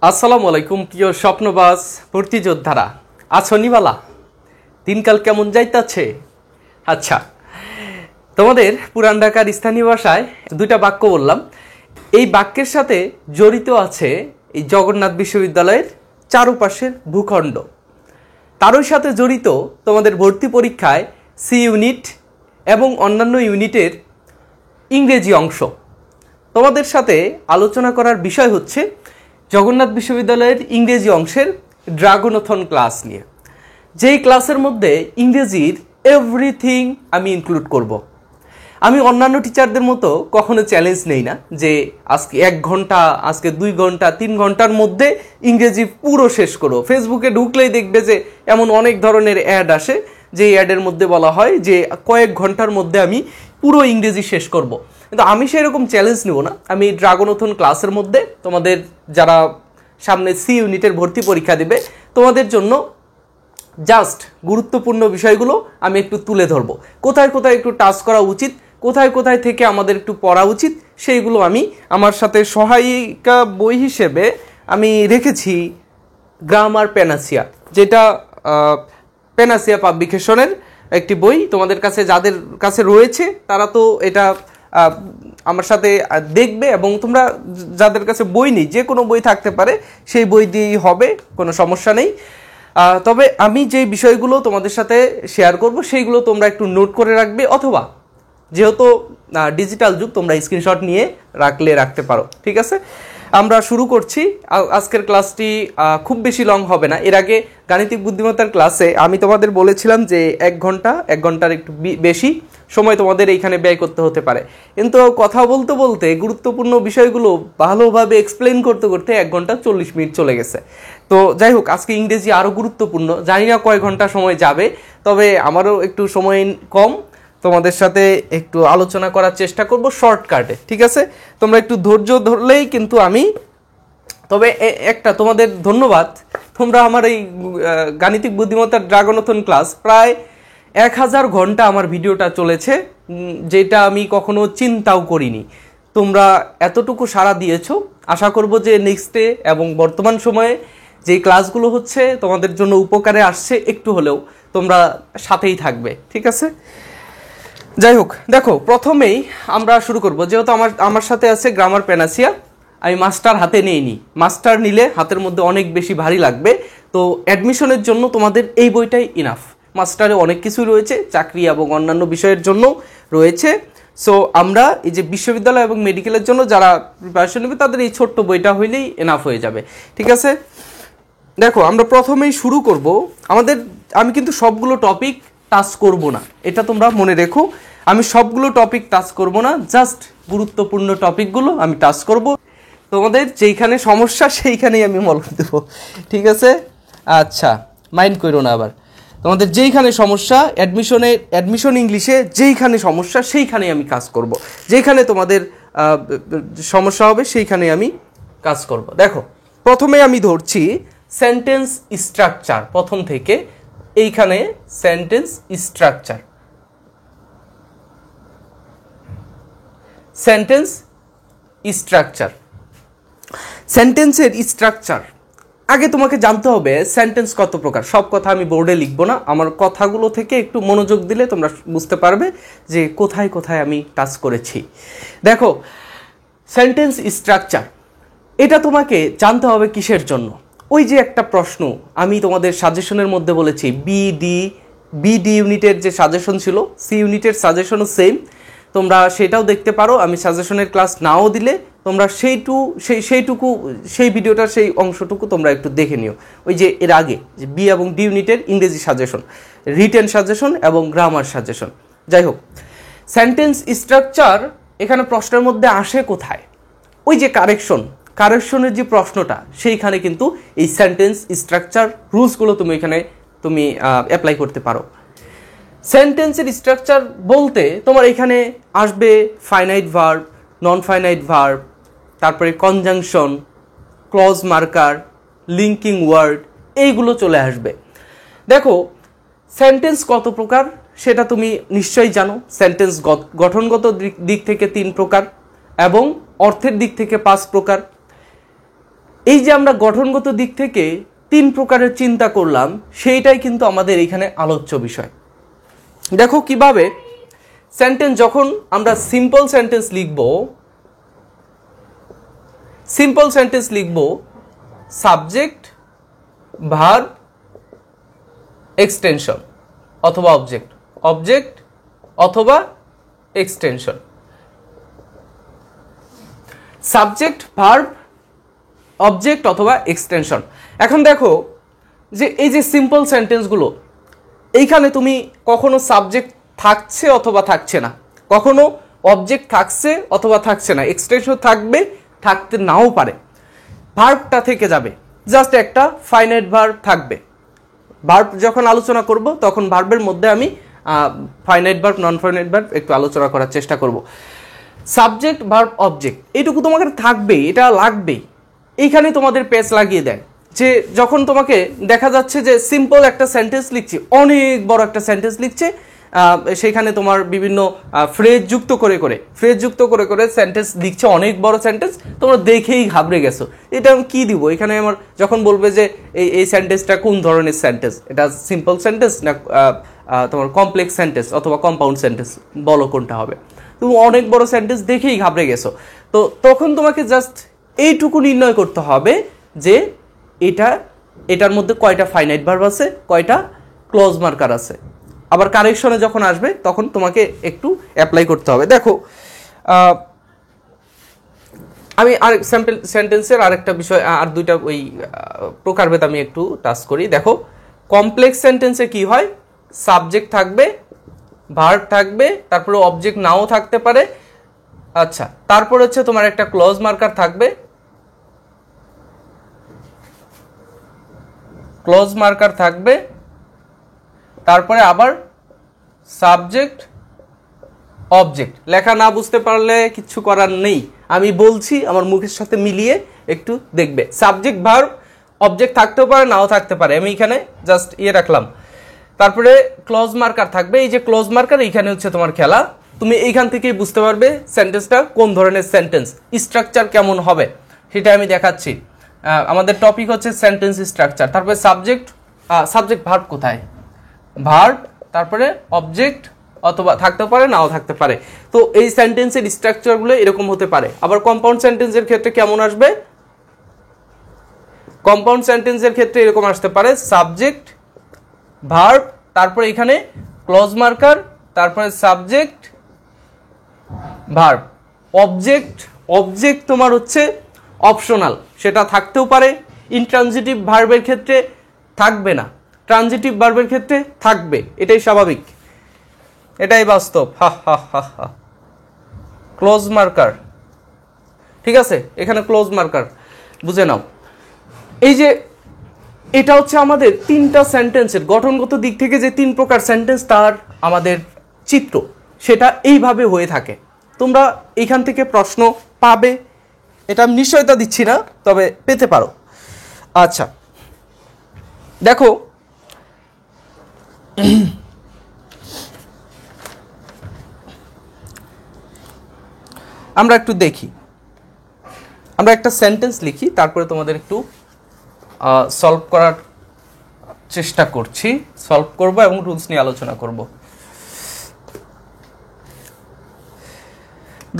আসসালামু আলাইকুম প্রিয় স্বপ্নবাজ ভর্তিযোদ্ধারা, আছো নিবালা? দিনকাল কেমন যাইতাছে? আচ্ছা, তোমাদের পুরান ঢাকার স্থানীয় ভাষায় দুইটা বাক্য বললাম। এই বাক্যের সাথে জড়িত আছে এই জগন্নাথ বিশ্ববিদ্যালয়ের চারপাশের ভূখণ্ড। তারই সাথে জড়িত তোমাদের ভর্তি পরীক্ষায় সি ইউনিট এবং অন্যান্য ইউনিটের ইংরেজি অংশ। তোমাদের সাথে আলোচনা করার বিষয় হচ্ছে জগন্নাথ বিশ্ববিদ্যালয়ের ইংরেজি অংশের ড্রাগনথন ক্লাস নিয়ে, যেই ক্লাসের মধ্যে ইংরেজির এভরিথিং আমি ইনক্লুড করব। আমি অন্যান্য টিচারদের মতো কখনো চ্যালেঞ্জ নেই না যে আজকে 1 ঘন্টা, আজকে 2 ঘন্টা, 3 ঘন্টার মধ্যে ইংরেজি পুরো শেষ করো। ফেসবুকে ঢুকলেই দেখবে যে এমন অনেক ধরনের অ্যাড আসে, যে অ্যাডের মধ্যে বলা হয় যে কয়েক ঘন্টার মধ্যে আমি পুরো ইংরেজি শেষ করব। কিন্তু আমি সেরকম চ্যালেঞ্জ নেব না। আমি ড্রাগনথন ক্লাসের মধ্যে তোমাদের যারা সামনে সি ইউনিটের ভর্তি পরীক্ষা দেবে তোমাদের জন্য জাস্ট গুরুত্বপূর্ণ বিষয়গুলো আমি একটু তুলে ধরবো। কোথায় কোথায় একটু টাচ করা উচিত, কোথায় কোথায় থেকে আমাদের একটু পড়া উচিত, সেইগুলো আমি আমার সাথে সহায়িকা বই হিসেবে আমি রেখেছি গ্রামার প্যানাসিয়া, যেটা প্যানাসিয়া পাবলিকেশনের একটি বই। তোমাদের কাছে যাদের কাছে রয়েছে তারা তো এটা আমার সাথে দেখবে, এবং তোমরা যাদের কাছে বই নেই, যে কোনো বই থাকতে পারে, সেই বই দিয়েই হবে, কোনো সমস্যা নেই। তবে আমি যে বিষয়গুলো তোমাদের সাথে শেয়ার করব সেইগুলো তোমরা একটু নোট করে রাখবে, অথবা যেহেতু ডিজিটাল যুগ তোমরা স্ক্রিনশট নিয়ে রাখতে পারো। ঠিক আছে, আমরা শুরু করছি। আজকের ক্লাসটি খুব বেশি লং হবে না। এর আগে গাণিতিক বুদ্ধিমত্তার ক্লাসে আমি তোমাদের বলেছিলাম যে 1 ঘন্টার একটু বেশি সময় তোমাদের এইখানে ব্যয় করতে হতে পারে, কিন্তু কথা বলতে বলতে গুরুত্বপূর্ণ বিষয়গুলো ভালোভাবে এক্সপ্লেন করতে করতে 1 ঘন্টা 40 মিনিট চলে গেছে। তো যাই হোক, আজকে ইংরেজি আরও গুরুত্বপূর্ণ। জানি না কয় ঘন্টা সময় যাবে, তবে আমারও একটু সময় কম, তোমাদের সাথে একটু আলোচনা করার চেষ্টা করব শর্টকাটে। ঠিক আছে, তোমরা একটু ধৈর্য ধরলেই কিন্তু আমি, তবে একটা তোমাদের ধন্যবাদ, তোমরা আমার এই গাণিতিক বুদ্ধিমত্তার ড্রাগনথন ক্লাস প্রায় 1000 ঘন্টা আমার ভিডিওটা চলেছে, যেটা আমি কখনো চিন্তাও করিনি। তোমরা এতটুকু সাড়া দিয়েছো। আশা করব যে নেক্সটে এবং বর্তমান সময়ে যে ক্লাসগুলো হচ্ছে তোমাদের জন্য উপকারে আসছে, একটু হলেও তোমরা সাথেই থাকবে। ঠিক আছে, যাই হোক, দেখো প্রথমেই আমরা শুরু করব। যেহেতু আমার সাথে আছে গ্রামার প্যানাসিয়া, আমি মাস্টার হাতে নিইনি। মাস্টার নিলে হাতের মধ্যে অনেক বেশি ভারী লাগবে। তো অ্যাডমিশনের জন্য তোমাদের এই বইটাই ইনাফ। মাস্টারে অনেক কিছু রয়েছে, চাকরি এবং অন্যান্য বিষয়ের জন্য রয়েছে। সো আমরা এই যে বিশ্ববিদ্যালয় এবং মেডিকেলের জন্য যারা প্রিপারেশন নেবে তাদের এই ছোট্ট বইটা হইলেই এনাফ হয়ে যাবে। ঠিক আছে, দেখো আমরা প্রথমেই শুরু করব। আমি কিন্তু সবগুলো টপিক টাচ করব না, এটা তোমরা মনে রেখো। আমি সবগুলো টপিক টাচ করব না, জাস্ট গুরুত্বপূর্ণ টপিকগুলো আমি টাচ করব। তোমাদের যেইখানে সমস্যা সেইখানেই আমি মলম দেব। ঠিক আছে, আচ্ছা, মাইন্ড করো না আবার। তোমাদের যেইখানে সমস্যা, অ্যাডমিশন ইংলিশে যেইখানে সমস্যা সেইখানেই আমি কাজ করব। যেইখানে তোমাদের সমস্যা হবে সেইখানে আমি কাজ করব। দেখো প্রথমে আমি ধরছি সেন্টেন্স স্ট্রাকচার। প্রথম থেকে এইখানে সেন্টেন্স স্ট্রাকচার, সেন্টেন্স স্ট্রাকচার, সেন্টেন্সের স্ট্রাকচার। আগে তোমাকে জানতে হবে সেন্টেন্স কত প্রকার। সব কথা আমি বোর্ডে লিখবো না, আমার কথাগুলো থেকে একটু মনোযোগ দিলে তোমরা বুঝতে পারবে যে কোথায় কোথায় আমি টাচ করেছি। দেখো সেন্টেন্স স্ট্রাকচার, এটা তোমাকে জানতে হবে কিসের জন্য? ওই যে একটা প্রশ্ন আমি তোমাদের সাজেশনের মধ্যে বলেছি, বিডি ইউনিটের যে সাজেশন ছিল, সি ইউনিটের সাজেশনও সেম, তোমরা সেটাও দেখতে পারো। আমি সাজেশনের ক্লাস নাও দিলে তোমরা সেই ভিডিওটার সেই অংশটুকু তোমরা একটু দেখে নিও। ওই যে এর আগে যে বি এবং ডি ইউনিটের ইংরেজি সাজেশন, রিটেন সাজেশন এবং গ্রামার সাজেশন। যাই হোক, সেন্টেন্স স্ট্রাকচার এখানে প্রশ্নের মধ্যে আসে কোথায়? ওই যে কারেকশনের যে প্রশ্নটা, সেইখানে কিন্তু এই সেন্টেন্স স্ট্রাকচার রুলসগুলো তুমি অ্যাপ্লাই করতে পারো। সেন্টেন্সের স্ট্রাকচার বলতে তোমার এখানে আসবে finite verb, non finite verb, তারপরে conjunction, clause marker, linking word, এইগুলো চলে আসবে। দেখো সেন্টেন্স কত প্রকার সেটা তুমি নিশ্চয়ই জানো। সেন্টেন্স গঠনগত দিক থেকে 3 প্রকার এবং অর্থের দিক থেকে 5 প্রকার। এই যে আমরা গঠনগত দিক থেকে 3 প্রকারের চিন্তা করলাম, সেইটাই কিন্তু আমাদের এখানে আলোচ্য বিষয়। দেখো কিভাবে সেন্টেন্স, যখন আমরা সিম্পল সেন্টেন্স লিখব সাবজেক্ট, ভার্ব, এক্সটেনশন অথবা অবজেক্ট অথবা এক্সটেনশন, সাবজেক্ট, ভার্ব, অবজেক্ট অথবা এক্সটেনশন। এখন দেখো যে এই যে সিম্পল সেন্টেন্সগুলো, এইখানে তুমি কখনো সাবজেক্ট থাকছে অথবা থাকছে না, কখনো অবজেক্ট থাকছে অথবা থাকছে না, এক্সটেনশন থাকবে, থাকতে নাও পারে, ভার্বটা থেকে যাবে, জাস্ট একটা ফাইনাইট ভার্ব থাকবে। ভার্ব যখন আলোচনা করব তখন ভার্বের মধ্যে আমি finite verb, non finite verb একটু আলোচনা করার চেষ্টা করব। সাবজেক্ট, ভার্ব, অবজেক্ট এইটুকু তোমাকে থাকবেই, এটা লাগবেই। এইখানে তোমাদের পেজ লাগিয়ে দেয় যে যখন তোমাকে দেখা যাচ্ছে যে সিম্পল একটা সেন্টেন্স লিখছি, অনেক বড় একটা সেন্টেন্স লিখছে, সেখানে তোমার বিভিন্ন ফ্রেজ যুক্ত করে সেন্টেন্স লিখছে, অনেক বড় সেন্টেন্স, তোমরা দেখেই ঘাবড়ে গেছো, এটা আমি কী দিব এখানে। আমার যখন বলবে যে এই সেন্টেন্সটা কোন ধরনের সেন্টেন্স, এটা সিম্পল সেন্টেন্স না তোমার কমপ্লেক্স সেন্টেন্স অথবা কম্পাউন্ড সেন্টেন্স, বলো কোনটা হবে। তুমি অনেক বড় সেন্টেন্স দেখেই ঘাবড়ে গেছো, তো তখন তোমাকে জাস্ট এইটুকু নির্ণয় করতে হবে যে এটার মধ্যে কয়টা ফাইনাইট ভার্ব আছে, কয়টা ক্লোজ মার্কার আছে। আবার কারেকশনে যখন আসবে তখন তোমাকে একটু অ্যাপ্লাই করতে হবে। দেখো আমি আরেক স্যাম্পল সেন্টেন্সের আরেকটা বিষয়, আর দুইটা ওই প্রকারভেদ আমি একটু টাচ করি। দেখো কমপ্লেক্স সেন্টেন্সে কি হয়, সাবজেক্ট থাকবে, ভার্ব থাকবে, তারপরে অবজেক্ট নাও থাকতে পারে। আচ্ছা, তারপর হচ্ছে তোমার একটা ক্লোজ মার্কার থাকবে, তারপরে আবার সাবজেক্ট, অবজেক্ট। লেখা না বুঝতে পারলে কিচ্ছু করার নেই, আমি বলছি আমার মুখের সাথে মিলিয়ে একটু দেখবে। সাবজেক্ট, ভার্ব, অবজেক্ট থাকতেও পারে, নাও থাকতে পারে, আমি এখানে জাস্ট রাখলাম। তারপরে ক্লোজ মার্কার থাকবে, এই যে ক্লোজ মার্কার, এইখানে হচ্ছে তোমার খেলা। তুমি এইখান থেকেই বুঝতে পারবে সেন্টেন্সটা কোন ধরনের সেন্টেন্স, স্ট্রাকচার কেমন হবে সেটা আমি দেখাচ্ছি। আমাদের টপিক হচ্ছে সেন্টেন্স স্ট্রাকচার। তারপরে সাবজেক্ট ভার্ব কোথায়, ভার্ব, তারপরে অবজেক্ট অথবা থাকতে পারে, নাও থাকতে পারে। তো এই সেন্টেন্সের স্ট্রাকচারগুলো এরকম হতে পারে। আবার কম্পাউন্ড সেন্টেন্সের ক্ষেত্রে কেমন আসবে, কম্পাউন্ড সেন্টেন্সের ক্ষেত্রে এরকম আসতে পারে, সাবজেক্ট, ভার্ব, তারপরে এখানে ক্লোজ মার্কার, তারপরে সাবজেক্ট, ভার্ব, অবজেক্ট তোমার হচ্ছে অপশনাল, সেটা থাকতেও পারে। ইনট্রানজিটিভ ভার্বের ক্ষেত্রে থাকবে না, ট্রানজিটিভ ভার্বের ক্ষেত্রে থাকবে, এটাই স্বাভাবিক, এটাই বাস্তব। ক্লোজ মার্কার, ঠিক আছে, এখানে ক্লোজ মার্কার বুঝে নাও। এই যে এটা হচ্ছে আমাদের 3টা সেন্টেন্সের গঠনগত দিক থেকে যে 3 প্রকার সেন্টেন্স, তার আমাদের চিত্র, সেটা এইভাবে হয়ে থাকে। তোমরা এইখান থেকে প্রশ্ন পাবে, এটা আমি নিশ্চয়তা দিচ্ছি না, তবে পেতে পারো। আচ্ছা দেখো আমরা একটু দেখি, আমরা একটা সেন্টেন্স লিখি, তারপরে তোমাদের একটু সলভ করার চেষ্টা করছি, সলভ করব এবং রুলস নিয়ে আলোচনা করব।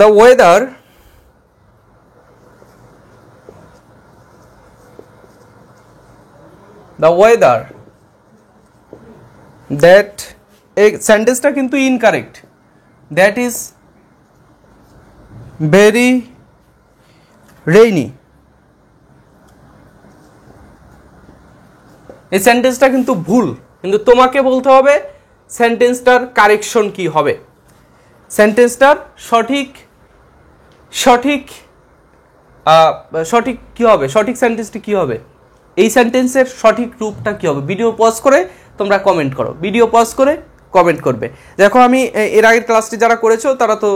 The weather that এই সেন্টেন্সটা কিন্তু incorrect, that is very rainy. এই সেন্টেন্সটা কিন্তু ভুল, কিন্তু তোমাকে বলতে হবে সেন্টেন্সটার কারেকশন কি হবে, সেন্টেন্সটার সঠিক কি হবে, সঠিক সেন্টেন্সটি কি হবে, এই সেন্টেন্সের সঠিক রূপটা কি হবে। ভিডিও পজ করে তোমরা কমেন্ট করো, ভিডিও পজ করে কমেন্ট করবে। দেখো আমি এর আগের ক্লাসটি যারা করেছো তারা তো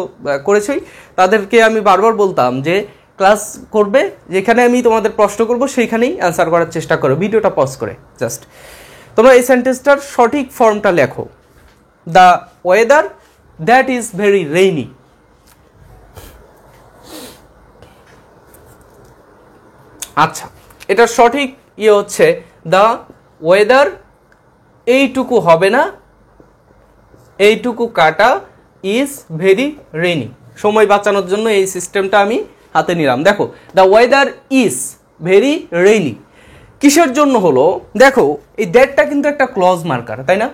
করেছোই, তাদেরকে আমি বারবার বলতাম যে ক্লাস করবে, যেখানে আমি তোমাদের প্রশ্ন করব সেইখানেই অ্যান্সার করার চেষ্টা করো, ভিডিওটা পজ করে। জাস্ট তোমরা এই সেন্টেন্সটার সঠিক ফর্মটা লেখো, the weather that is very rainy. আচ্ছা এটা সঠিক ইয়ে হচ্ছে দ্য ওয়েদার এইটুকু হবে না, এইটুকু কাটা ইজ ভেরি রেইনি। সময় বাঁচানোর জন্য এই সিস্টেমটা আমি হাতে নিলাম। দেখো the weather is very rainy কিসের জন্য হলো? দেখো এই দ্যাটটা কিন্তু একটা ক্লজ মার্কার, তাই না?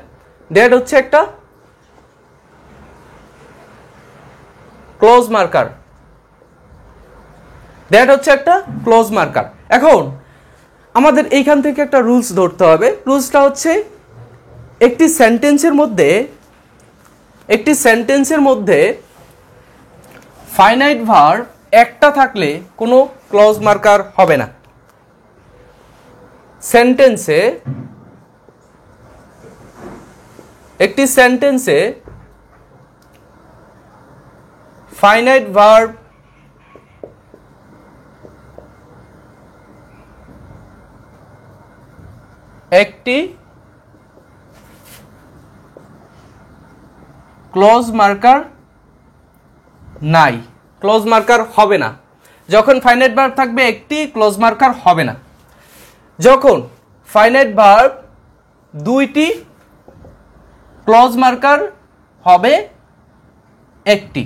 দ্যাট হচ্ছে একটা ক্লোজ মার্কার, দ্যাট হচ্ছে একটা ক্লোজ মার্কার। এখন আমাদের এইখান থেকে একটা রুলস ধরতে হবে। রুলসটা হচ্ছে একটি সেন্টেন্সের মধ্যে ফাইনাইট ভার্ব একটা থাকলে কোনো ক্লজ মার্কার হবে না। একটি সেন্টেন্সে ফাইনাইট ভার্ব একটি ক্লোজ মার্কার নাই, ক্লোজ মার্কার হবে না। যখন ফাইনাইট ভার্ব থাকবে একটি, ক্লোজ মার্কার হবে না। যখন ফাইনাইট ভার্ব দুইটি, ক্লোজ মার্কার হবে একটি।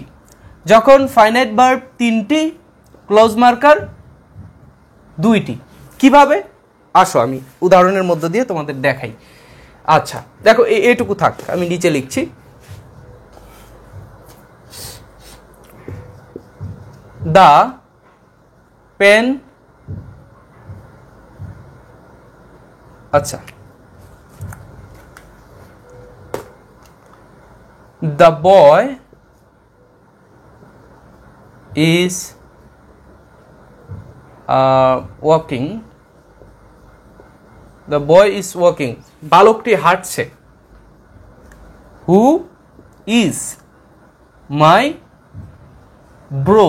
যখন ফাইনাইট ভার্ব তিনটি, ক্লোজ মার্কার দুইটি। কিভাবে? আসো আমি উদাহরণের মধ্য দিয়ে তোমাদের দেখাই। আচ্ছা দেখো এইটুকু থাক, আমি নিচে লিখছি। দ্য পেন, আচ্ছা the boy is walking, the boy is walking, বালকটি হাঁটছে। who is my bro,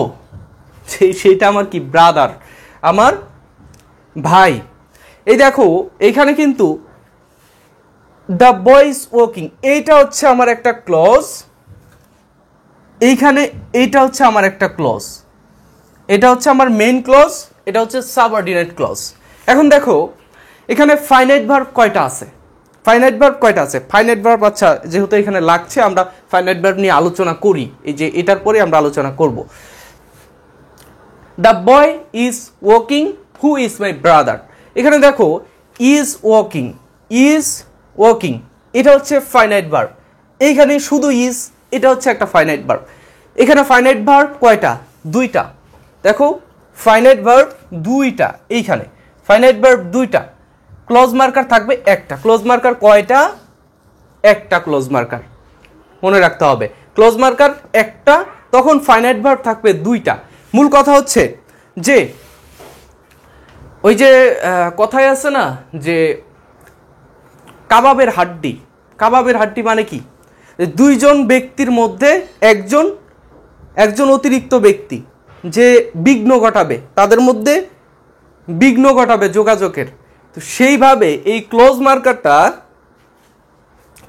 সেটা আমার কি? ব্রাদার, আমার ভাই। এই দেখো এইখানে কিন্তু দ্য বয় ইজ ওয়াকিং, এইটা হচ্ছে আমার একটা ক্লজ। এইখানে এইটা হচ্ছে আমার একটা ক্লজ, এটা হচ্ছে আমার মেইন ক্লজ, এটা হচ্ছে সাবঅর্ডিনেট ক্লজ। এখন দেখো এখানে ফাইনাইট ভার্ব কয়টা আছে? ফাইনাইট ভার্ব আচ্ছা যেহেতু এখানে লাগছে, আমরা ফাইনাইট ভার্ব নিয়ে আলোচনা করি। এই যে এটার পরে আমরা আলোচনা করব। The boy is walking, who is my brother. এখানে দেখো ইজ ওয়াকিং, এটা হচ্ছে ফাইনাইট ভার্ব। এইখানে শুধু ইজ, এটা হচ্ছে একটা ফাইনাইট ভার্ব। এখানে ফাইনাইট ভার্ব কয়টা? দুইটা। দেখো ফাইনাইট ভার্ব দুইটা, এইখানে ফাইনাইট ভার্ব দুইটা, ক্লোজ মার্কার থাকবে একটা। ক্লোজ মার্কার কয়টা? একটা ক্লোজ মার্কার, মনে রাখতে হবে। ক্লোজ মার্কার একটা, তখন ফাইনাইট ভার্ব থাকবে দুইটা। মূল কথা হচ্ছে যে ওই যে কথায় আছে না যে কাবাবের হাড্ডি মানে কি? দুইজন ব্যক্তির মধ্যে একজন অতিরিক্ত ব্যক্তি যে বিঘ্ন ঘটাবে, তাদের মধ্যে বিঘ্ন ঘটাবে যোগাযোগের। তো সেইভাবে এই ক্লোজ মার্কারটা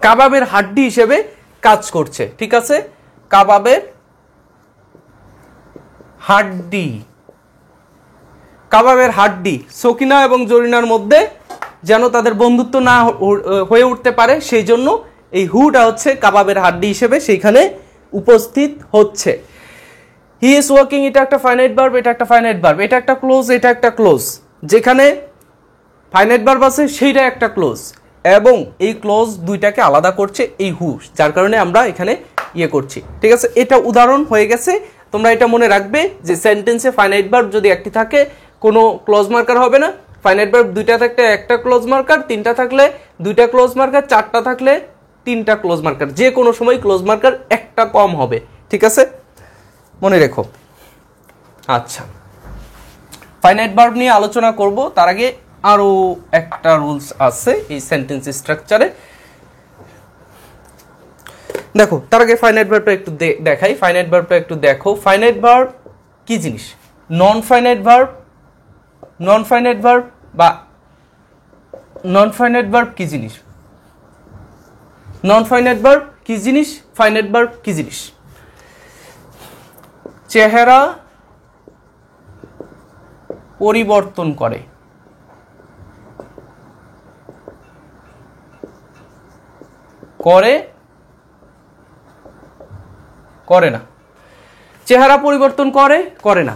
কাবাবের হাড্ডি হিসেবে কাজ করছে। ঠিক আছে, কাবাবের হাড্ডি সকিনা এবং জরিনার মধ্যে যেন তাদের বন্ধুত্ব না হয়ে উঠতে পারে, সেই জন্য এই হুটা হচ্ছে কাবাবের হাড্ডি হিসেবে সেইখানে উপস্থিত হচ্ছে। হি ইজ ওয়াকিং, এটা একটা ফাইনাইট ভার্ব, এটা একটা ফাইনাইট ভার্ব, এটা একটা ক্লোজ, এটা একটা ক্লোজ। যেখানে ফাইনাইট ভার্ব আছে সেইটা একটা ক্লোজ, এবং এই ক্লোজ দুইটাকে আলাদা করছে এই হু, যার কারণে আমরা এখানে ইয়ে করছি। ঠিক আছে, এটা উদাহরণ হয়ে গেছে। তোমরা এটা মনে রাখবে যে সেন্টেন্সে ফাইনাইট ভার্ব যদি একটি থাকে কোনো ক্লোজ মার্কার হবে না। ফাইনাইট ভার্ব দুইটা থাকলে একটা ক্লোজ মার্কার, তিনটা থাকলে দুইটা ক্লোজ মার্কার, চারটা থাকলে তিনটা ক্লোজ মার্কার। যে কোনো সময় ক্লোজ মার্কার একটা কম হবে। ঠিক আছে, মনে রেখো। আচ্ছা, ফাইনাইট ভার্ব নিয়ে আলোচনা করব, তার আগে আরো একটা রুলস আছে এই সেন্টেন্স স্ট্রাকচারে। দেখো তার আগে ফাইনাইট ভার্বটা একটু দেখাই। ফাইনাইট ভার্বটা একটু দেখো। ফাইনাইট ভার্ব কি জিনিস? নন ফাইনাইট ভার্ব বা নন ফাইনাইট ভার্ব কি জিনিস? নন ফাইনাইট ভার্ব কি জিনিস? ফাইনাইট ভার্ব কি জিনিস? চেহারা পরিবর্তন করে। করে, করে না। চেহারা পরিবর্তন করে, করে না।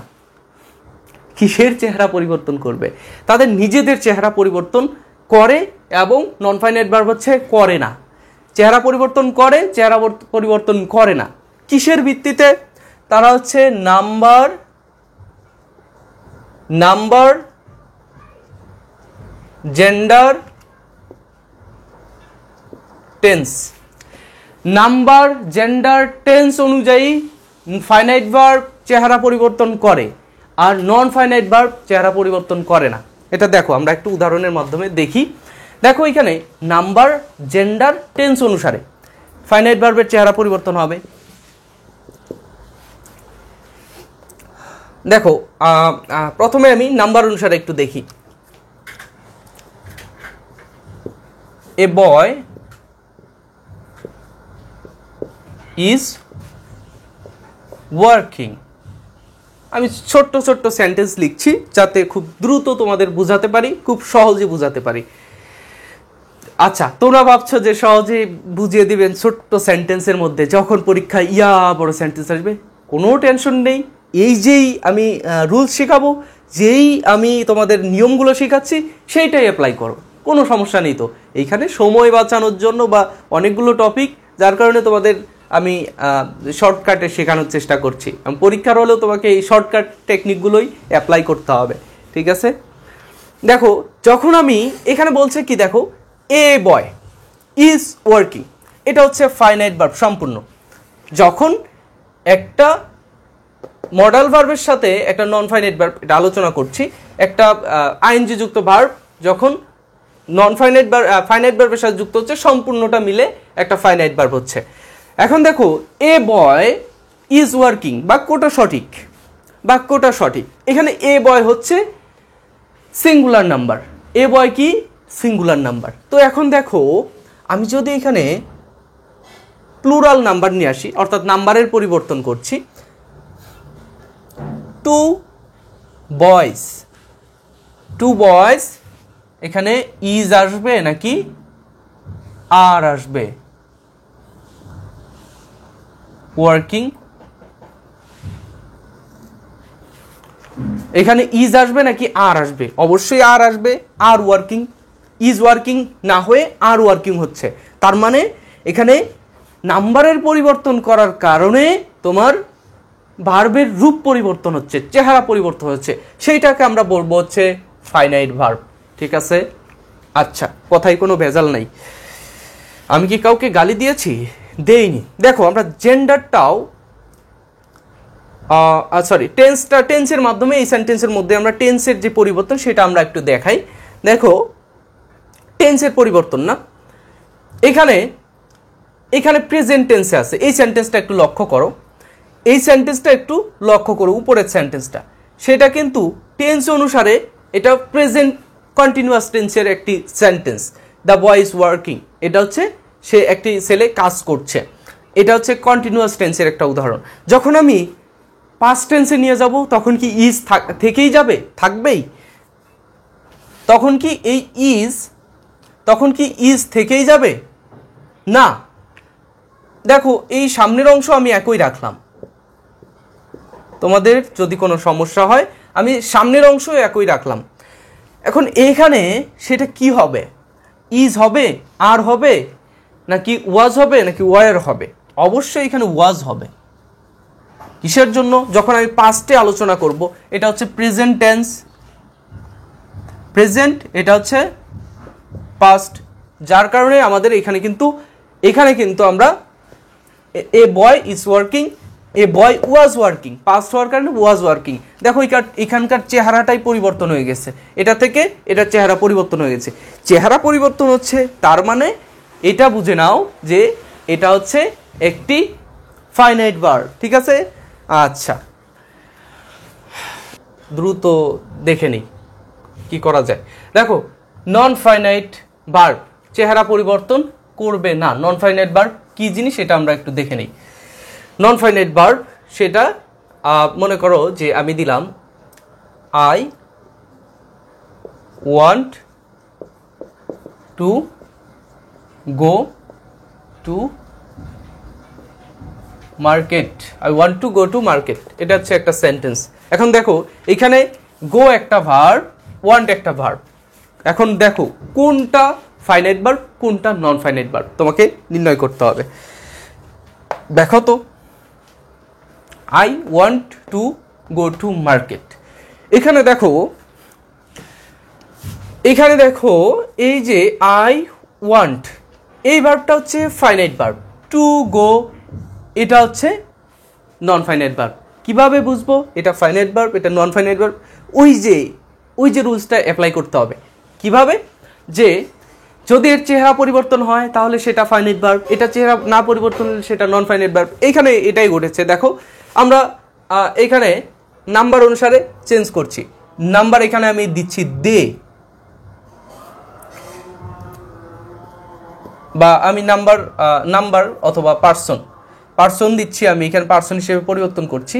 কিসের চেহারা পরিবর্তন করবে? তাদের নিজেদের চেহারা পরিবর্তন করে, এবং নন ফাইনাইট ভার্ব হচ্ছে করে না। চেহারা পরিবর্তন করে, চেহারা পরিবর্তন করে না। কিসের ভিত্তিতে? তারা হচ্ছে number, gender, tense. Number, gender, tense অনুযায়ী ফাইনাইট ভার্ব চেহারা পরিবর্তন করে, আর নন ফাইনাইট ভার্ব চেহারা পরিবর্তন করে না। এটা দেখো, আমরা একটু উদাহরণের মাধ্যমে দেখি। দেখো এখানে নাম্বার, জেন্ডার, টেন্স অনুসারে ফাইনাইট ভার্বের চেহারা পরিবর্তন হবে। দেখো প্রথমে আমি নাম্বার অনুসারে একটু দেখি। এ বয় ইজ ওয়ার্কিং। আমি ছোট্ট ছোট্ট সেন্টেন্স লিখছি যাতে খুব দ্রুত তোমাদের বুঝাতে পারি, খুব সহজে বুঝাতে পারি। আচ্ছা, তোমরা ভাবছো যে সহজে বুঝিয়ে দিবেন ছোট্ট সেন্টেন্সের মধ্যে, যখন পরীক্ষায় বড় সেন্টেন্স আসবে। কোনো টেনশন নেই, এই যেই আমি রুলস শেখাবো, যেই আমি তোমাদের নিয়মগুলো শেখাচ্ছি, সেইটাই অ্যাপ্লাই করো, কোনো সমস্যা নেই। তো এইখানে সময় বাঁচানোর জন্য বা অনেকগুলো টপিক, যার কারণে তোমাদের আমি শর্টকাটে শেখানোর চেষ্টা করছি। পরীক্ষার হলেও তোমাকে এই শর্টকাট টেকনিকগুলোই অ্যাপ্লাই করতে হবে, ঠিক আছে? দেখো, যখন আমি এখানে বলছে কি, দেখো এ বয় ইজ ওয়ার্কিং, এটা হচ্ছে ফাইনাইট ভার্ব সম্পূর্ণ। যখন একটা মডাল ভার্বের সাথে একটা নন ফাইনাইট ভার্ব, এটা আলোচনা করছি, একটা আইএনজি যুক্ত ভার্ব যখন নন ফাইনাইট ভার্ব ফাইনাইট ভার্বের সাথে যুক্ত হচ্ছে, সম্পূর্ণটা মিলে একটা ফাইনাইট ভার্ব হচ্ছে। এখন দেখো, এ বয় ইজ ওয়ার্কিং, বাক্যটা সঠিক, বাক্যটা সঠিক। এখানে এ বয় হচ্ছে সিঙ্গুলার নাম্বার, এ বয় কি সিঙ্গুলার নাম্বার। তো এখন দেখো, আমি যদি এখানে প্লুরাল নাম্বার নিয়ে আসি, অর্থাৎ নাম্বারের পরিবর্তন করছি, টু বয়েজ, এখানে ইজ আসবে নাকি আর আসবে? ওয়ার্কিং, এখানে ইজ আসবে নাকি আর আসবে? অবশ্যই আর আসবে। আর ওয়ার্কিং, ইজ ওয়ার্কিং না হয়ে আর ওয়ার্কিং হচ্ছে। তার মানে এখানে নাম্বারের পরিবর্তন করার কারণে তোমার ভার্বের রূপ পরিবর্তন হচ্ছে, চেহারা পরিবর্তন হচ্ছে, সেইটাকে আমরা বলবো হচ্ছে ফাইনাইট ভার্ব, ঠিক আছে? আচ্ছা, কথায় কোনো ভেজাল নাই। আমি কি কাউকে গালি দিয়েছি? দেইনি। দেখো, আমরা জেন্ডারটাও টেন্সের মাধ্যমে, এই সেন্টেন্সের মধ্যে আমরা টেন্সের যে পরিবর্তন সেটা আমরা একটু দেখাই। দেখো, টেন্সের পরিবর্তন না, এখানে প্রেজেন্ট টেন্সে আছে। এই সেন্টেন্সটা একটু লক্ষ্য করো, এই সেন্টেন্সটা একটু লক্ষ্য করো, উপরের সেন্টেন্সটা, সেটা কিন্তু টেন্স অনুসারে এটা প্রেজেন্ট কন্টিনিউয়াস টেন্সের একটি sentence. The boy is working, এটা হচ্ছে সে একটি ছেলে কাজ করছে, এটা হচ্ছে কন্টিনিউয়াস টেন্সের একটা উদাহরণ। যখন আমি পাস্ট টেন্সে নিয়ে যাব, তখন কি ইজ থেকেই যাবে? থাকবেই। তখন কি ইজ থেকেই যাবে? না। দেখো, এই সামনের অংশ আমি একই রাখলাম, তোমাদের যদি কোনো সমস্যা হয় আমি সামনের অংশ একই রাখলাম। এখন এইখানে সেটা কি হবে? ইজ হবে, আর হবে, নাকি ওয়াজ হবে, নাকি ওয়ার হবে? অবশ্যই এখানে ওয়াজ হবে। কিসের জন্য? যখন আমি পাস্টে আলোচনা করব, এটা হচ্ছে প্রেজেন্ট টেন্স, প্রেজেন্ট, এটা হচ্ছে পাস্ট, যার কারণে আমাদের এখানে কিন্তু আমরা a boy is working, a boy was working, past হওয়ার কারণে ওয়াজ ওয়ার্কিং। দেখো, এখানকার চেহারাটাই পরিবর্তন হয়ে গেছে, এটা থেকে এটা চেহারা পরিবর্তন হয়ে গেছে। চেহারা পরিবর্তন হচ্ছে, তার মানে এটা বুঝে নাও যে এটা হচ্ছে একটি ফাইনাইট ভার্ব, ঠিক আছে? আচ্ছা, দ্রুত দেখে নিই কি করা যায়। দেখো, নন ফাইনাইট ভার্ব চেহারা পরিবর্তন করবে না। নন ফাইনাইট ভার্ব কি জিনিস সেটা আমরা একটু দেখে নিই। নন ফাইনাইট ভার্ব সেটা মনে করো যে আমি দিলাম I want to go to market, I want to go to market, এটা হচ্ছে একটা সেন্টেন্স। এখন দেখো এখানে গো একটা ভার্ব, ওয়ান্ট একটা ভার্ব। এখন দেখো কোনটা ফাইনাইট ভার্ব কোনটা নন ফাইনাইট ভার্ব তোমাকে নির্ণয় করতে হবে। দেখো তো, I want to go to market, এখানে দেখো এই যে আই ওয়ান্ট, এই ভার্বটা হচ্ছে ফাইনাইট ভার্ব, টু গো এটা হচ্ছে নন ফাইনাইট ভার্ব। কিভাবে বুঝবো এটা ফাইনাইট ভার্ব এটা নন ফাইনাইট ভার্ব? ওই যে রুলসটা অ্যাপ্লাই করতে হবে। কিভাবে? যে যদি এর চেহারা পরিবর্তন হয় তাহলে সেটা ফাইনাইট ভার্ব, এটা চেহারা না পরিবর্তন হলে সেটা নন ফাইনাইট ভার্ব। এইখানে এটাই ঘটেছে। দেখো আমরা এখানে নাম্বার অনুসারে চেঞ্জ করছি। নাম্বার এখানে আমি দিচ্ছি দে, বা আমি নাম্বার অথবা পার্সন দিচ্ছি, আমি এখানে পার্সন হিসেবে পরিবর্তন করছি।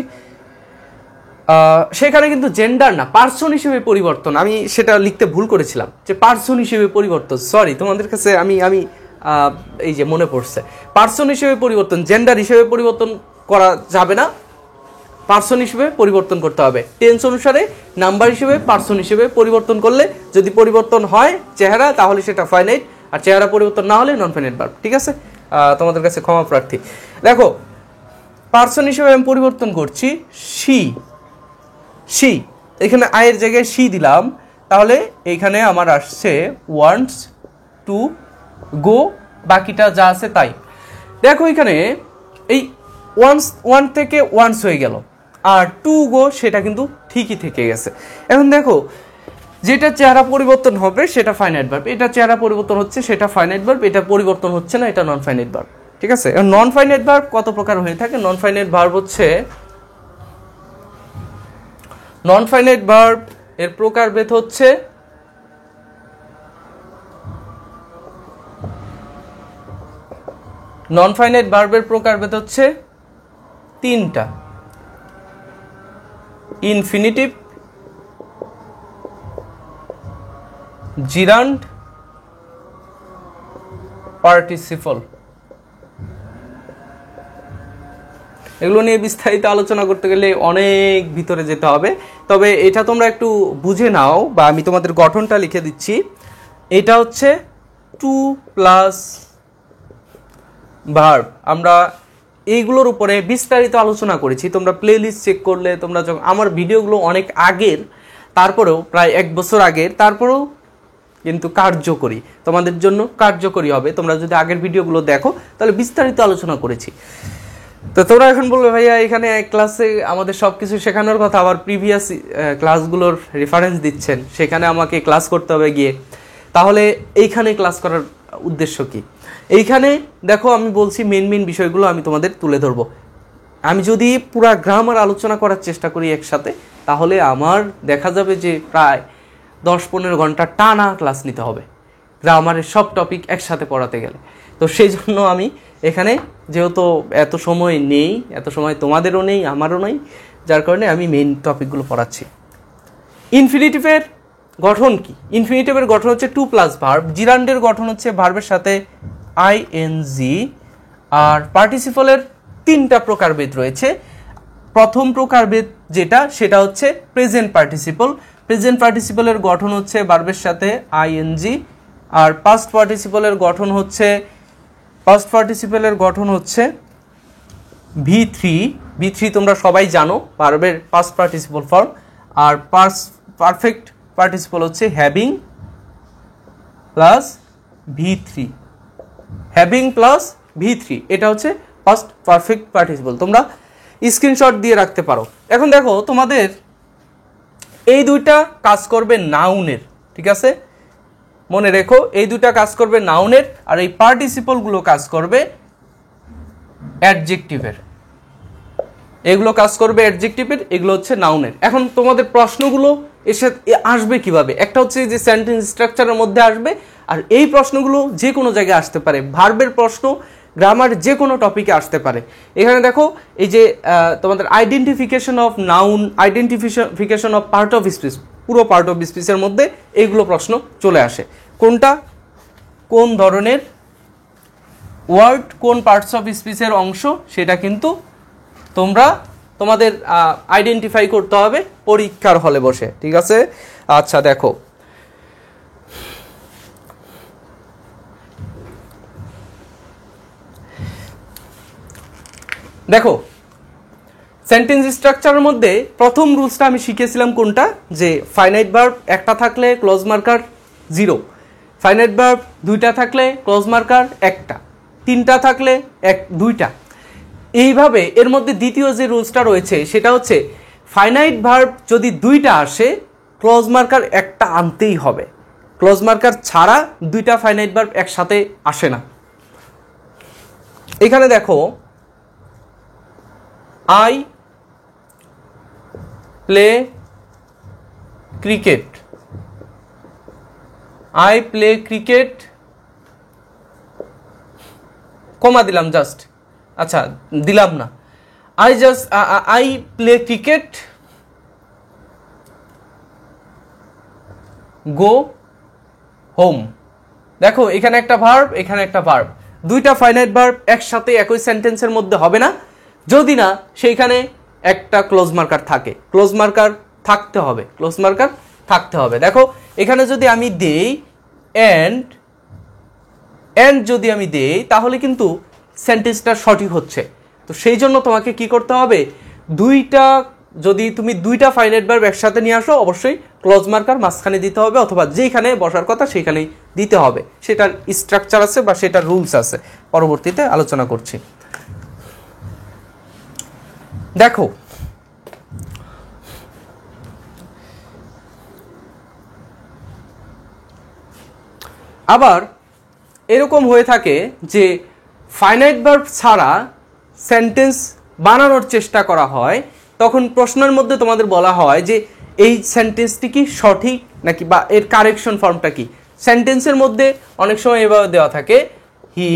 সেখানে কিন্তু জেন্ডার না, পার্সন হিসেবে পরিবর্তন। আমি সেটা লিখতে ভুল করেছিলাম যে পার্সন হিসেবে পরিবর্তন, সরি তোমাদের কাছে আমি এই যে মনে পড়ছে, পার্সন হিসেবে পরিবর্তন, জেন্ডার হিসেবে পরিবর্তন করা যাবে না, পার্সন হিসেবে পরিবর্তন করতে হবে। টেন্স অনুসারে নাম্বার হিসেবে পার্সন হিসেবে পরিবর্তন করলে যদি পরিবর্তন হয় চেহারা তাহলে সেটা ফাইনাইট, আর চেহারা পরিবর্তন না হলে নন ফাইনাইট ভার্ব। ঠিক আছে, তোমাদের কাছে ক্ষমা প্রার্থী। দেখো পার্সন হিসেবে আমি পরিবর্তন করছি শি, এখানে আয়ের জায়গায় শি দিলাম, তাহলে এইখানে আমার আসছে ওয়ান্টস টু গো, বাকিটা যা আছে তাই। দেখো এখানে এই ওয়ান থেকে ওয়ান্টস হয়ে গেল, আর টু গো সেটা কিন্তু ঠিকই থেকে গেছে। এখন দেখো যেটা চেহারা পরিবর্তন হবে সেটা ফাইনাইট ভার্ব, এটা চেহারা পরিবর্তন হচ্ছে সেটা ফাইনাইট ভার্ব, এটা পরিবর্তন হচ্ছে না এটা নন ফাইনাইট ভার্ব। ঠিক আছে, নন ফাইনাইট ভার্ব কত প্রকার হয়ে থাকে? নন ফাইনাইট ভার্ব হচ্ছে, নন ফাইনাইট ভার্ব এর প্রকারভেদ হচ্ছে নন ফাইনাইট ভার্বের প্রকারভেদ হচ্ছে তিনটা: ইনফিনিটিভ, জিরান্ড, পার্টিসিপল। এগুলো নিয়ে বিস্তারিত আলোচনা করতে গেলে অনেক ভিতরে যেতে হবে, তবে এটা তোমরা একটু বুঝে নাও, বা আমি তোমাদের গঠনটা লিখে দিচ্ছি। এটা হচ্ছে টু প্লাস ভার্ব। আমরা এইগুলোর উপরে বিস্তারিত আলোচনা করেছি, তোমরা প্লেলিস্ট চেক করলে, তোমরা যখন আমার ভিডিওগুলো অনেক আগের, তারপরেও প্রায় 1 বছর আগের, তারপরেও কিন্তু কার্যকরী, তোমাদের জন্য কার্যকরী হবে। তোমরা যদি আগের ভিডিওগুলো দেখো তাহলে বিস্তারিত আলোচনা করেছি। তো তোমরা এখন বলবে ভাইয়া এখানে ক্লাসে আমাদের সব কিছু শেখানোর কথা, আবার প্রিভিয়াস ক্লাসগুলোর রেফারেন্স দিচ্ছেন, সেখানে আমাকে ক্লাস করতে হবে গিয়ে, তাহলে এইখানে ক্লাস করার উদ্দেশ্য কি? এইখানে দেখো আমি বলছি মেন বিষয়গুলো আমি তোমাদের তুলে ধরবো। আমি যদি পুরা গ্রামার আলোচনা করার চেষ্টা করি একসাথে, তাহলে আমার দেখা যাবে যে প্রায় 10-15 ঘন্টা টানা ক্লাস নিতে হবে গ্রামারের সব টপিক একসাথে পড়াতে গেলে। তো সেই জন্য আমি এখানে যেহেতু এত সময় নেই, এত সময় তোমাদেরও নেই আমারও নেই, যার কারণে আমি মেইন টপিকগুলো পড়াচ্ছি। ইনফিনিটিভের গঠন কি? ইনফিনিটিভের গঠন হচ্ছে টু প্লাস ভার্ব, জিরান্ডের গঠন হচ্ছে ভার্বের সাথে আইএনজি, আর পার্টিসিপলের 3টা প্রকারভেদ রয়েছে। প্রথম প্রকারভেদ যেটা, সেটা হচ্ছে প্রেজেন্ট পার্টিসিপল। প্রেজেন্ট পার্টিসিপলের গঠন হচ্ছে ভার্বের সাথে আইএনজি, আর পাস্ট পার্টিসিপলের গঠন হচ্ছে ভি3। তোমরা সবাই জানো ভার্বের পাস্ট পার্টিসিপল ফর্ম। আর পারফেক্ট পার্টিসিপল হচ্ছে হ্যাভিং প্লাস ভি3, এটা হচ্ছে ফার্স্ট পারফেক্ট পার্টিসিপল। তোমরা স্ক্রিনশট দিয়ে রাখতে পারো। এখন দেখো তোমাদের এই দুইটা কাজ করবে নাউনের, ঠিক আছে, মনে রেখো এই দুইটা কাজ করবে নাউনের, আর এই পার্টিসিপলগুলো কাজ করবে অ্যাডজেক্টিভের। এগুলো কাজ করবে অ্যাডজেক্টিভের, এগুলো হচ্ছে নাউনের। এখন তোমাদের প্রশ্নগুলো এসে আসবে কিভাবে? একটা হচ্ছে যে সেন্টেন্স স্ট্রাকচারের মধ্যে আসবে, আর এই প্রশ্নগুলো যে কোনো জায়গায় আসতে পারে। ভার্বের প্রশ্ন গ্রামার যে কোনো টপিকে আসতে পারে। এখানে দেখো এই যে তোমাদের identification of noun, identification of part of speech, পুরো পার্ট অফ স্পিচের মধ্যে এইগুলো প্রশ্ন চলে আসে। কোনটা কোন ধরনের ওয়ার্ড কোন পার্টস অফ স্পিচের অংশ সেটা কিন্তু তোমরা তোমাদের আইডেন্টিফাই করতে হবে পরীক্ষার হলে বসে, ঠিক আছে? আচ্ছা দেখো, দেখো সেন্টেন্স স্ট্রাকচারের মধ্যে প্রথম রুলসটা আমি শিখেছিলাম কোনটা, যে ফাইনাইট ভার্ব একটা থাকলে ক্লোজ মার্কার 0, ফাইনাইট ভার্ব 2টা থাকলে ক্লোজ মার্কার 1টা, 3টা থাকলে 2টা। এইভাবে এর মধ্যে দ্বিতীয় যে রুলসটা রয়েছে সেটা হচ্ছে ফাইনাইট ভার্ব যদি 2টা আসে ক্লোজ মার্কার 1টা আনতেই হবে, ক্লোজ মার্কার ছাড়া 2টা ফাইনাইট ভার্ব একসাথে আসে না। এখানে দেখো I play cricket, I play cricket, comma দিলাম জাস্ট, আচ্ছা দিলাম না, I play cricket go home. দেখো এখানে একটা ভার্ব, এখানে একটা ভার্ব, 2টা ফাইনাইট ভার্ব একসাথে একই সেন্টেন্সের মধ্যে হবে না যদি না সেইখানে একটা ক্লোজ মার্কার থাকে, ক্লোজ মার্কার থাকতে হবে, ক্লোজ মার্কার থাকতে হবে। দেখো এখানে যদি আমি দেই এন্ড যদি আমি দেই তাহলে কিন্তু সেন্টেন্সটা সঠিক হচ্ছে। তো সেই জন্য তোমাকে কি করতে হবে, যদি তুমি 2টা ফাইনাইট ভার্ব একসাথে নিয়ে আসো অবশ্যই ক্লোজ মার্কার মাঝখানে দিতে হবে, অথবা যেখানে বসার কথা সেখানেই দিতে হবে। সেটার স্ট্রাকচার আছে বা সেটার রুলস আছে, পরবর্তীতে আলোচনা করছি। দেখো আবার এরকম হয়ে থাকে যে ফাইনাইট ভার্ব ছাড়া সেন্টেন্স বানানোর চেষ্টা করা হয়, তখন প্রশ্নের মধ্যে তোমাদের বলা হয় যে এই সেন্টেন্সটি কি সঠিক নাকি, বা এর কারেকশন ফর্মটা কি। সেন্টেন্সের মধ্যে অনেক সময় এভাবে দেওয়া থাকে, he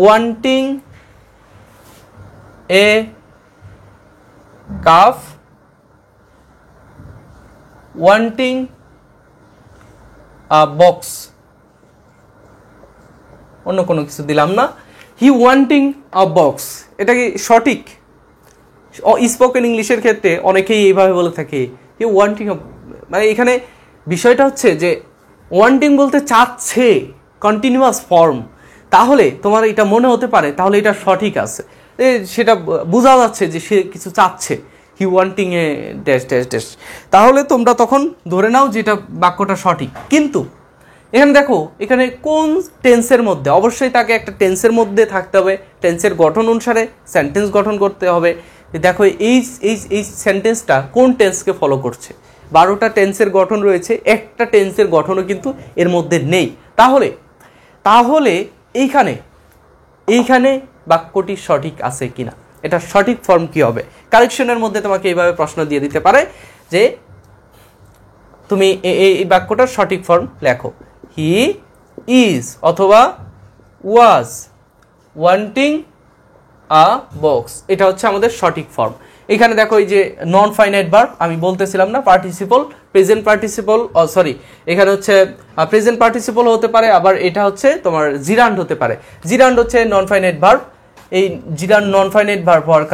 wanting a cuff, wanting a box, অন্য কোনো কিছু দিলাম না, হি ওয়ান্টিং আ বক্স। এটা কি সঠিক? স্পোকেন ইংলিশের ক্ষেত্রে অনেকেই এইভাবে বলে থাকে, হি ওয়ান্টিং, মানে এখানে বিষয়টা হচ্ছে যে ওয়ান্টিং বলতে চাচ্ছে, কন্টিনিউয়াস ফর্ম, তাহলে তোমার এটা মনে হতে পারে তাহলে এটা সঠিক আছে, সেটা বোঝা যাচ্ছে যে সে কিছু চাচ্ছে, হি wanting a dash dash dash, তাহলে তোমরা তখন ধরে নাও যে এটা বাক্যটা সঠিক। কিন্তু এখানে দেখো এখানে কোন টেন্সের মধ্যে, অবশ্যই তাকে একটা টেন্সের মধ্যে থাকতে হবে, টেন্সের গঠন অনুসারে সেন্টেন্স গঠন করতে হবে। দেখো এই সেন্টেন্সটা কোন টেন্সকে ফলো করছে, 12টা টেন্সের গঠন রয়েছে, একটা টেন্সের গঠনও কিন্তু এর মধ্যে নেই। তাহলে এইখানে বাক্যটি সঠিক আছে কিনা, এটা সঠিক ফর্ম কি হবে। কারেকশনের মধ্যে তোমাকে এইভাবে প্রশ্ন দিয়ে দিতে পারে যে তুমি এই বাক্যটার সঠিক ফর্ম লেখো, হি ইজ অথবা ওয়াজ ওয়ান্টিং আ বক্স, এটা হচ্ছে আমাদের সঠিক ফর্ম। এখানে দেখো এই যে নন ফাইনাইট ভার্ব আমি বলতেছিলাম না, পার্টিসিপল, প্রেজেন্ট পার্টিসিপল, সরি এখানে হচ্ছে প্রেজেন্ট পার্টিসিপল হতে পারে, আবার এটা হচ্ছে তোমার জিরান্ড হতে পারে। জিরান্ড হচ্ছে নন ফাইনাইট ভার্ব, এই জিরান্ড নন ফাইনাইট ভার্ব হওয়ার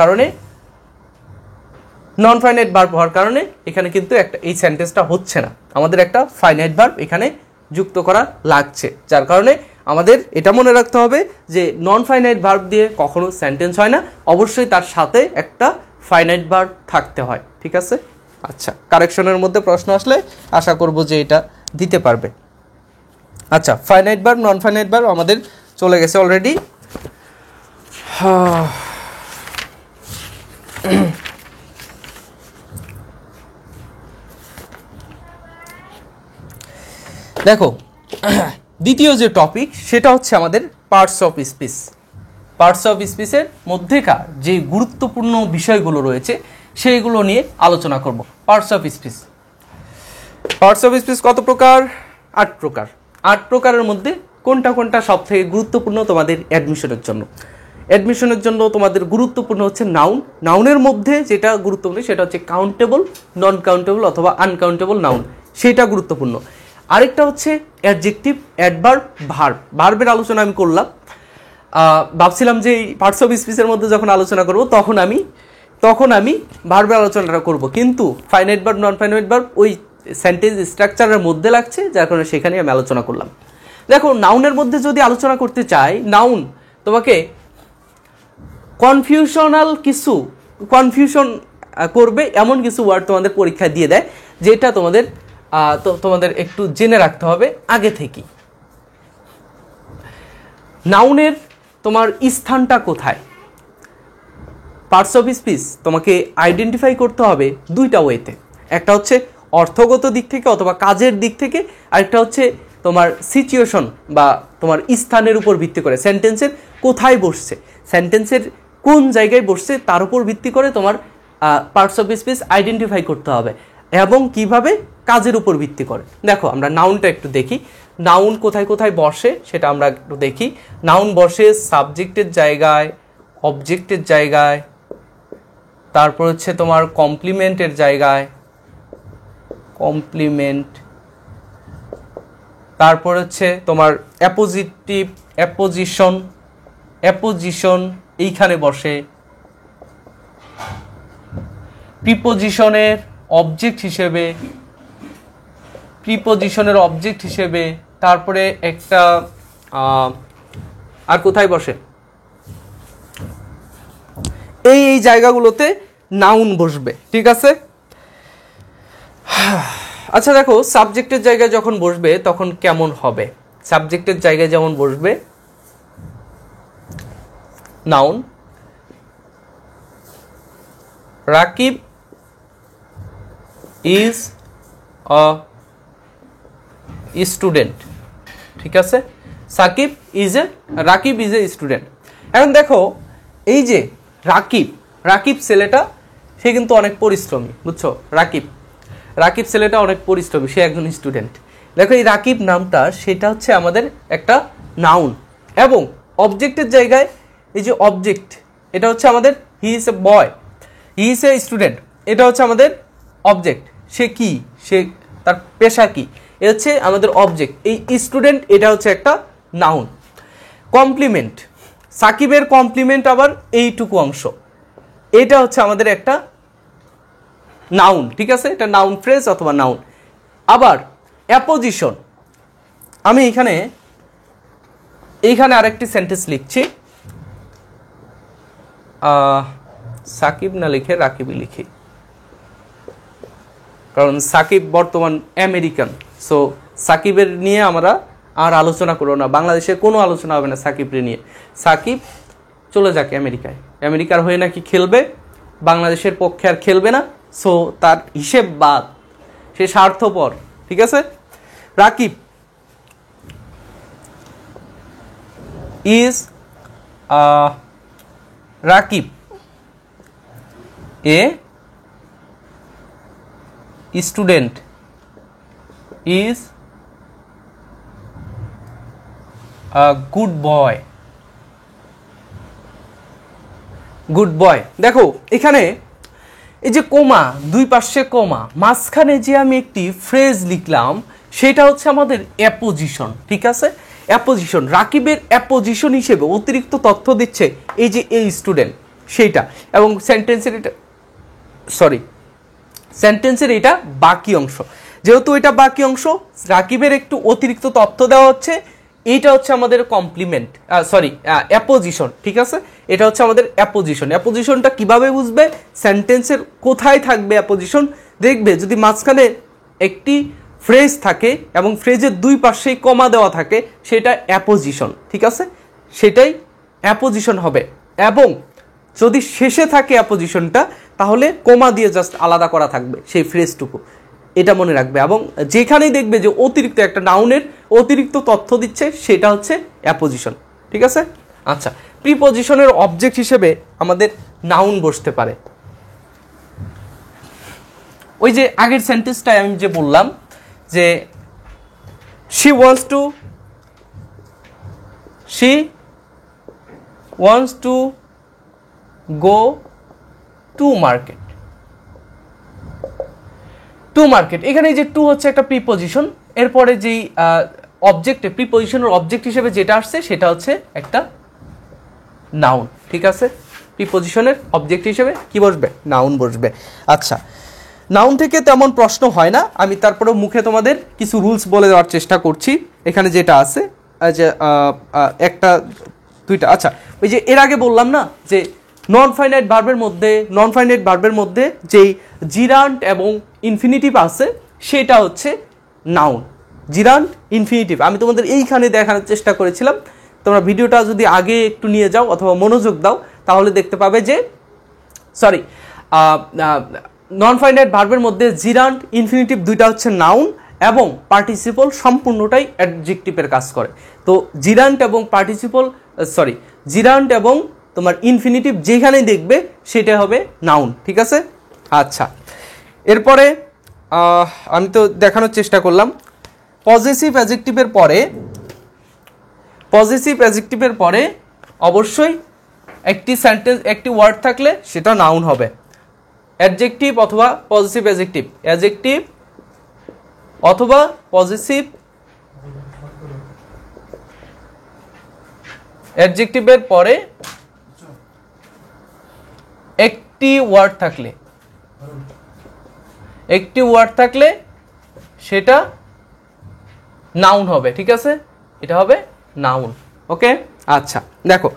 কারণে এখানে কিন্তু একটা এই সেন্টেন্সটা হচ্ছে না, আমাদের একটা ফাইনাইট ভার্ব এখানে যুক্ত করা লাগছে, যার কারণে আমাদের এটা মনে রাখতে হবে যে নন ফাইনাইট ভার্ব দিয়ে কখনো সেন্টেন্স হয় না, অবশ্যই তার সাথে একটা ফাইনাইট ভার্ব থাকতে হয়, ঠিক আছে? আচ্ছা, কারেকশনের মধ্যে প্রশ্ন আসলে আশা করব যে এটা দিতে পারবে। আচ্ছা, finite verb non finite verb আমাদের চলে গেছে অলরেডি। দেখো দ্বিতীয় যে টপিক সেটা হচ্ছে আমাদের parts of speech. Parts of স্পিচের মধ্যেকার যে গুরুত্বপূর্ণ বিষয়গুলো রয়েছে সেইগুলো নিয়ে আলোচনা করব। পার্টস অফ স্পিচ কত প্রকার? 8 প্রকার। 8 প্রকারের মধ্যে কোনটা সব থেকে গুরুত্বপূর্ণ তোমাদের অ্যাডমিশনের জন্য তোমাদের গুরুত্বপূর্ণ হচ্ছে নাউন। নাউনের মধ্যে যেটা গুরুত্বপূর্ণ সেটা হচ্ছে কাউন্টেবল, নন কাউন্টেবল অথবা আনকাউন্টেবল নাউন, সেটা গুরুত্বপূর্ণ। আরেকটা হচ্ছে অ্যাডজেক্টিভ, অ্যাডভার্ব, ভার্ব। ভার্বের আলোচনা আমি করলাম, ভাবছিলাম যে এই পার্টস অফ স্পিচের মধ্যে যখন আলোচনা করব তখন আমি ভার্বের আলোচনাটা করব, কিন্তু finite verb, non finite verb ওই সেন্টেন্স স্ট্রাকচারের মধ্যে লাগছে, যার কারণে সেখানে আমি আলোচনা করলাম। দেখো, নাউনের মধ্যে যদি আলোচনা করতে চাই, নাউন তোমাকে কনফিউশন করবে এমন কিছু ওয়ার্ড তোমাদের পরীক্ষায় দিয়ে দেয়, যেটা তোমাদের একটু জেনে রাখতে হবে আগে থেকেই। নাউনের তোমার স্থানটা কোথায়? পার্টস অফ স্পিচ তোমাকে আইডেন্টিফাই করতে হবে দুইটা ওয়েতে। একটা হচ্ছে অর্থগত দিক থেকে অথবা কাজের দিক থেকে, আরেকটা হচ্ছে তোমার সিচুয়েশন বা তোমার স্থানের উপর ভিত্তি করে, সেন্টেন্সের কোথায় বসছে, সেন্টেন্সের কোন জায়গায় বসছে তার উপর ভিত্তি করে তোমার পার্টস অফ স্পিচ আইডেন্টিফাই করতে হবে, এবং কিভাবে কাজের উপর ভিত্তি করে। দেখো, আমরা নাউনটা একটু দেখি, নাউন কোথায় কোথায় বসে সেটা আমরা একটু দেখি। নাউন বসে সাবজেক্টের জায়গায়, অবজেক্টের জায়গায়, তারপর হচ্ছে তোমার কমপ্লিমেন্টের জায়গায়, কমপ্লিমেন্ট, তারপর হচ্ছে তোমার অ্যাপোজিশন এইখানে বসে, প্রিপোজিশনের অবজেক্ট হিসেবে, তারপরে একটা আর কোথায় বসে, এই জায়গাগুলোতে নাউন বসবে, ঠিক আছে। আচ্ছা দেখো, সাবজেক্টের জায়গায় যখন বসবে তখন কেমন হবে? সাবজেক্টের জায়গায় যেমন বসবে noun, Rakib is a student, ঠিক আছে। Rakib is a student. এখন দেখো, এই যে রাকিব ছেলেটা, সে কিন্তু অনেক পরিশ্রমী, বুঝছো? রাকিব ছেলেটা অনেক পরিশ্রমী, সে একজন স্টুডেন্ট। দেখো, এই রাকিব নামটা সেটা হচ্ছে আমাদের একটা নাউন, এবং অবজেক্টের জায়গায় এই যে অবজেক্ট, এটা হচ্ছে আমাদের he is a boy, he is a student, এটা হচ্ছে আমাদের অবজেক্ট। সে তার পেশা কি, এটা হচ্ছে আমাদের অবজেক্ট। এই স্টুডেন্ট এটা হচ্ছে একটা নাউন। কমপ্লিমেন্ট, সাকিবের কমপ্লিমেন্ট আবার এইটুকু অংশ, এটা হচ্ছে আমাদের একটা নাউন, ঠিক আছে, এটা নাউন ফ্রেজ অথবা নাউন। আবার অ্যাপোজিশন, আমি এইখানে আরেকটি সেন্টেন্স লিখছি, সাকিব না লিখে রাকিবই লিখি, কারণ সাকিব বর্তমান আমেরিকান, সো সাকিবের নিয়ে আমরা আর আলোচনা করবো না, বাংলাদেশের কোনো আলোচনা হবে না সাকিবের নিয়ে। সাকিব চলে যাক আমেরিকায়, আমেরিকার হয়ে নাকি খেলবে, বাংলাদেশের পক্ষে আর খেলবে না, সো তার হিসেব বাদ, সে স্বার্থপর, ঠিক আছে। Rakib is a student is a good boy. দেখো, এখানে এই যে কোমা, দুই পাশে কোমা, মাঝখানে যে আমি একটি ফ্রেজ লিখলাম, সেটা হচ্ছে আমাদের অ্যাপোজিশন, ঠিক আছে। অ্যাপোজিশন, রাকিবের অ্যাপোজিশন হিসেবে অতিরিক্ত তথ্য দিচ্ছে এই যে এই স্টুডেন্ট, সেইটা, এবং সেন্টেন্সের এটা বাকি অংশ, যেহেতু এটা বাকি অংশ, রাকিবের একটু অতিরিক্ত তথ্য দেওয়া হচ্ছে, এইটা হচ্ছে আমাদের অ্যাপোজিশন, ঠিক আছে। এটা হচ্ছে আমাদের অ্যাপোজিশনটা কিভাবে বুঝবে? সেন্টেন্সের কোথায় থাকবে অ্যাপোজিশন, দেখবে যদি মাঝখানে একটি ফ্রেজ থাকে এবং ফ্রেজের দুই পাশেই কমা দেওয়া থাকে, সেটা অ্যাপোজিশন, ঠিক আছে, সেটাই অ্যাপোজিশন হবে। এবং যদি শেষে থাকে অ্যাপোজিশনটা, তাহলে কমা দিয়ে জাস্ট আলাদা করা থাকবে সেই ফ্রেজটুকু, এটা মনে রাখবে। এবং যেখানেই দেখবে যে অতিরিক্ত একটা নাউনের অতিরিক্ত তথ্য দিচ্ছে, সেটা হচ্ছে অ্যাপোজিশন, ঠিক আছে। আচ্ছা, প্রিপোজিশনের অবজেক্ট হিসেবে আমাদের নাউন বসতে পারে। ওই যে আগের সেন্টেন্সটায় আমি যে বললাম যে she wants to go to market, to market, এখানে যে টু হচ্ছে একটা প্রিপজিশন, এরপরে যেই অবজেক্টে প্রিপজিশনের অবজেক্ট হিসেবে যেটা আসছে সেটা হচ্ছে একটা নাউন। ঠিক আছে, প্রিপজিশনের অবজেক্ট হিসেবে কি বসবে? নাউন বসবে। আচ্ছা, নাউন থেকে তেমন প্রশ্ন হয় না, আমি তারপরেও মুখে তোমাদের কিছু রুলস বলে দেওয়ার চেষ্টা করছি। এখানে যেটা আছে যে একটা দুইটা, আচ্ছা ওই যে এর আগে বললাম না যে নন ফাইনাইট ভার্বের মধ্যে যেই জিরান্ট এবং ইনফিনিটিভ আছে সেটা হচ্ছে নাউন। জিরান্ট ইনফিনিটিভ আমি তোমাদের এইখানে দেখানোর চেষ্টা করেছিলাম, তোমরা ভিডিওটা যদি আগে একটু নিয়ে যাও অথবা মনোযোগ দাও তাহলে দেখতে পাবে যে নন ফাইনাইট ভার্বের মধ্যে জিরান্ট ইনফিনিটিভ দুইটা হচ্ছে নাউন এবং পার্টিসিপল সম্পূর্ণটাই অ্যাডজেক্টিভের কাজ করে। তো জিরান্ট এবং তোমার ইনফিনিটিভ যেখানেই দেখবে সেটা হবে নাউন। ঠিক আছে, আচ্ছা এরপরে আমি তো দেখানোর চেষ্টা করলাম পজেসিভ অ্যাডজেক্টিভের পরে অবশ্যই একটি সেন্টেন্স একটি ওয়ার্ড থাকলে সেটা নাউন হবে। অ্যাডজেক্টিভ অথবা পজেসিভ অ্যাডজেক্টিভ অথবা পজেসিভ অ্যাডজেক্টিভের পরে একটি ওয়ার্ড থাকলে সেটা নাউন হবে। ঠিক আছে, এটা হবে নাউন। ওকে, আচ্ছা দেখো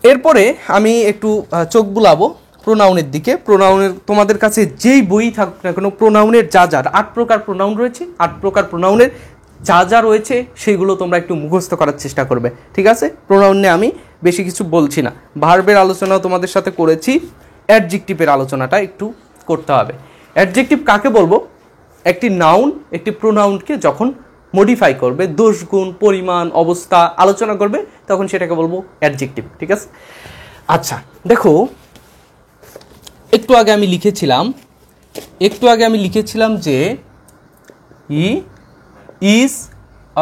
এরপরে আমি একটু চোখ বুলাবো প্রোনাউনের দিকে। প্রোনাউনের তোমাদের কাছে যেই বই থাকুক না কেন, প্রোনাউনের যা 8 প্রকার প্রোনাউন রয়েছে, 8 প্রকার প্রোনাউনের যা রয়েছে সেগুলো তোমরা একটু মুখস্থ করার চেষ্টা করবে। ঠিক আছে, প্রোনাউন নিয়ে আমি বেশি কিছু বলছি না, ভার্বের আলোচনা তোমাদের সাথে করেছি, অ্যাডজেক্টিভের আলোচনাটা একটু করতে হবে। অ্যাডজেক্টিভ কাকে বলবো? একটি নাউন একটি প্রোনাউনকে যখন মডিফাই করবে, দোষ গুণ পরিমাণ অবস্থা আলোচনা করবে, তখন সেটাকে বলবো অ্যাডজেক্টিভ। ঠিক আছে, আচ্ছা দেখো একটু আগে আমি লিখেছিলাম যে he is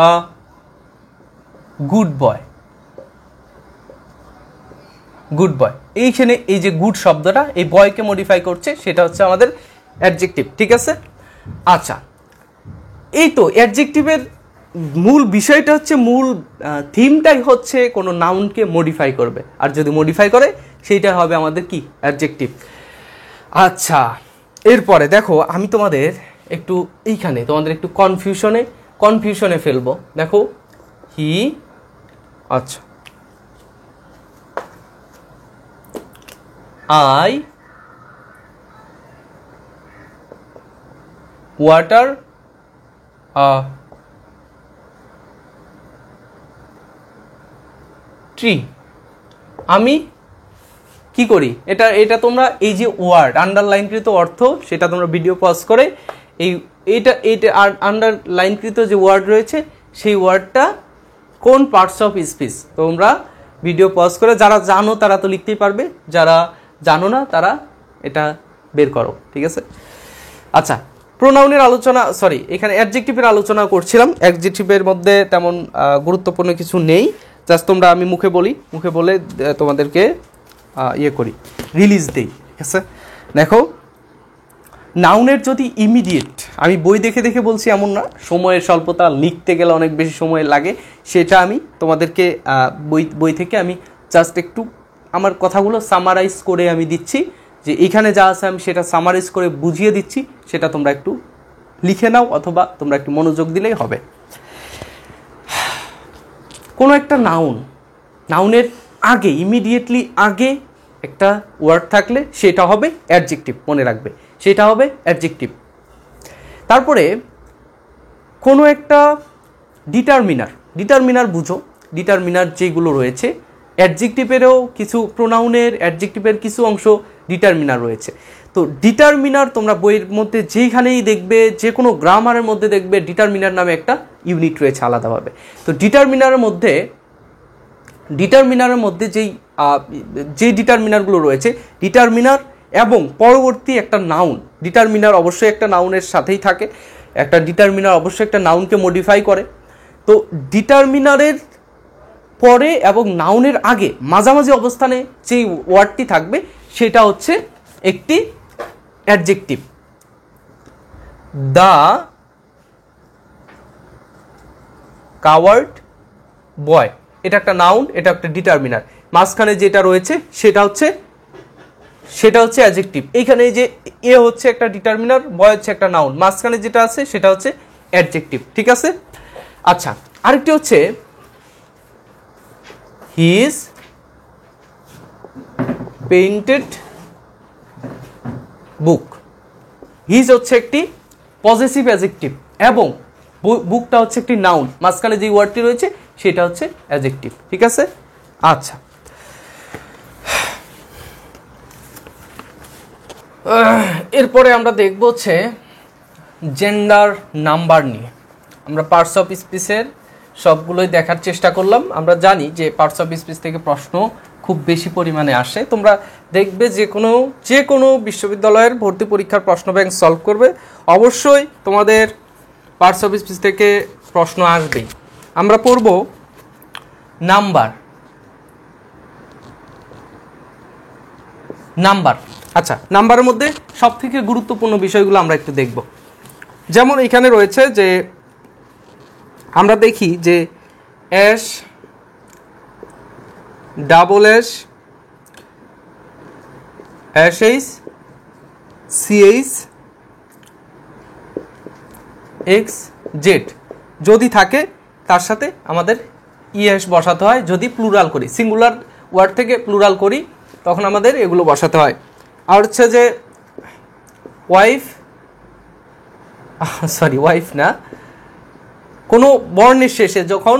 a good boy. এইখানে এই যে গুড শব্দটা এই বয়কে মডিফাই করছে, সেটা হচ্ছে আমাদের অ্যাডজেক্টিভ। ঠিক আছে, আচ্ছা এই তো অ্যাডজেক্টিভের মূল বিষয়টা হচ্ছে, মূল থিমটাই হচ্ছে কোনো নাউনকে মডিফাই করবে, আর যদি মডিফাই করে সেইটা হবে আমাদের কি? অ্যাডজেক্টিভ। আচ্ছা এরপরে দেখো আমি তোমাদের একটু কনফিউশনে ফেলবো। দেখো হি, আচ্ছা আই ওয়াটার ট্রি। আমি কি করি? এটা তোমরা এই যে ওয়ার্ড আন্ডারলাইনকৃত অর্থ সেটা তোমরা ভিডিও পজ করে এইটা আন্ডারলাইনকৃত যে ওয়ার্ড রয়েছে সেই ওয়ার্ডটা কোন পার্টস অফ স্পিচ তোমরা ভিডিও পজ করে, যারা জানো তারা তো লিখতেই পারবে, যারা জানো না তারা এটা বের করো। ঠিক আছে, আচ্ছা প্রোনাউনের আলোচনা, এখানে অ্যাডজেক্টিভের আলোচনা করছিলাম। অ্যাডজেক্টিভের মধ্যে তেমন গুরুত্বপূর্ণ কিছু নেই, জাস্ট তোমরা আমি মুখে বলে তোমাদেরকে রিলিজ দেই। ঠিক আছে, দেখো নাউনের যদি ইমিডিয়েট, আমি বই দেখে বলছি এমন না, সময়ের স্বল্পতা, লিখতে গেলে অনেক বেশি সময় লাগে, সেটা আমি তোমাদেরকে বই থেকে আমি জাস্ট একটু আমার কথাগুলো সামারাইজ করে আমি দিচ্ছি, যে এখানে যা আছে আমি সেটা সামারাইজ করে বুঝিয়ে দিচ্ছি, সেটা তোমরা একটু লিখে নাও অথবা তোমরা একটু মনোযোগ দিলেই হবে। কোনো একটা নাউনের আগে, ইমিডিয়েটলি আগে একটা ওয়ার্ড থাকলে সেটা হবে অ্যাডজেক্টিভ, মনে রাখবে সেটা হবে অ্যাডজেক্টিভ। তারপরে কোনো একটা ডিটারমিনার বুঝো, ডিটারমিনার যেগুলো রয়েছে, অ্যাডজেক্টিভেরও কিছু, প্রোনাউনের অ্যাডজেক্টিভের কিছু অংশ ডিটারমিনার রয়েছে। তো ডিটারমিনার তোমরা বইয়ের মধ্যে যেখানেই দেখবে, যে কোনো গ্রামারের মধ্যে দেখবে ডিটারমিনার নামে একটা ইউনিট রয়েছে আলাদাভাবে। তো ডিটারমিনারের মধ্যে যেই ডিটারমিনারগুলো রয়েছে, ডিটারমিনার এবং পরবর্তী একটা নাউন, ডিটারমিনার অবশ্যই একটা নাউনের সাথেই থাকে, একটা ডিটারমিনার অবশ্যই একটা নাউনকে মডিফাই করে। তো ডিটারমিনারের পরে এবং নাউনের আগে মাঝামাঝি অবস্থানে যেই ওয়ার্ডটি থাকবে সেটা হচ্ছে একটি অ্যাডজেক্টিভ। দ্য কাওয়ার্ড বয়, এটা একটা নাউন, এটা একটা ডিটারমিনার। মাঝখানে যেটা রয়েছে সেটা হচ্ছে অ্যাডজেক্টিভ। এইখানে যে এ হচ্ছে একটা ডিটারমিনার, বয় হচ্ছে একটা নাউন, মাঝখানে যেটা আছে সেটা হচ্ছে অ্যাডজেক্টিভ। ঠিক আছে? আচ্ছা, আরেকটি হচ্ছে হিজ পেইন্টেড বুক। হিজ হচ্ছে একটি পজেসিভ অ্যাডজেক্টিভ এবং বুকটা হচ্ছে একটি নাউন, মাঝখানে যে ওয়ার্ডটি রয়েছে সেটা হচ্ছে অ্যাডজেক্টিভ। ঠিক আছে? আচ্ছা, এরপরে আমরা দেখব হচ্ছে জেন্ডার নাম্বার নিয়ে। আমরা পার্টস অফ স্পিচের সবগুলোই দেখার চেষ্টা করলাম। আমরা জানি যে পার্টস অফ স্পিচ থেকে প্রশ্ন খুব বেশি পরিমাণে আসে। তোমরা দেখবে যে কোনো বিশ্ববিদ্যালয়ের ভর্তি পরীক্ষার প্রশ্ন ব্যাংক সলভ করবে, অবশ্যই তোমাদের পার্টস অফ স্পিচ থেকে প্রশ্ন আসবেই। আমরা পড়ব নাম্বার। আচ্ছা, নাম্বারের মধ্যে সবথেকে গুরুত্বপূর্ণ বিষয়গুলো আমরা একটু দেখব। যেমন এখানে রয়েছে যে আমরা দেখি যে S, double S, S H, C H, X, Z যদি থাকে তার সাথে আমাদের ইএস বসাতে হয়। যদি প্লুরাল করি, সিঙ্গুলার ওয়ার্ড থেকে প্লুরাল করি, তখন আমাদের এগুলো বসাতে হয়। আর হচ্ছে যে ওয়াইফ না, কোনো বর্ণের শেষে যখন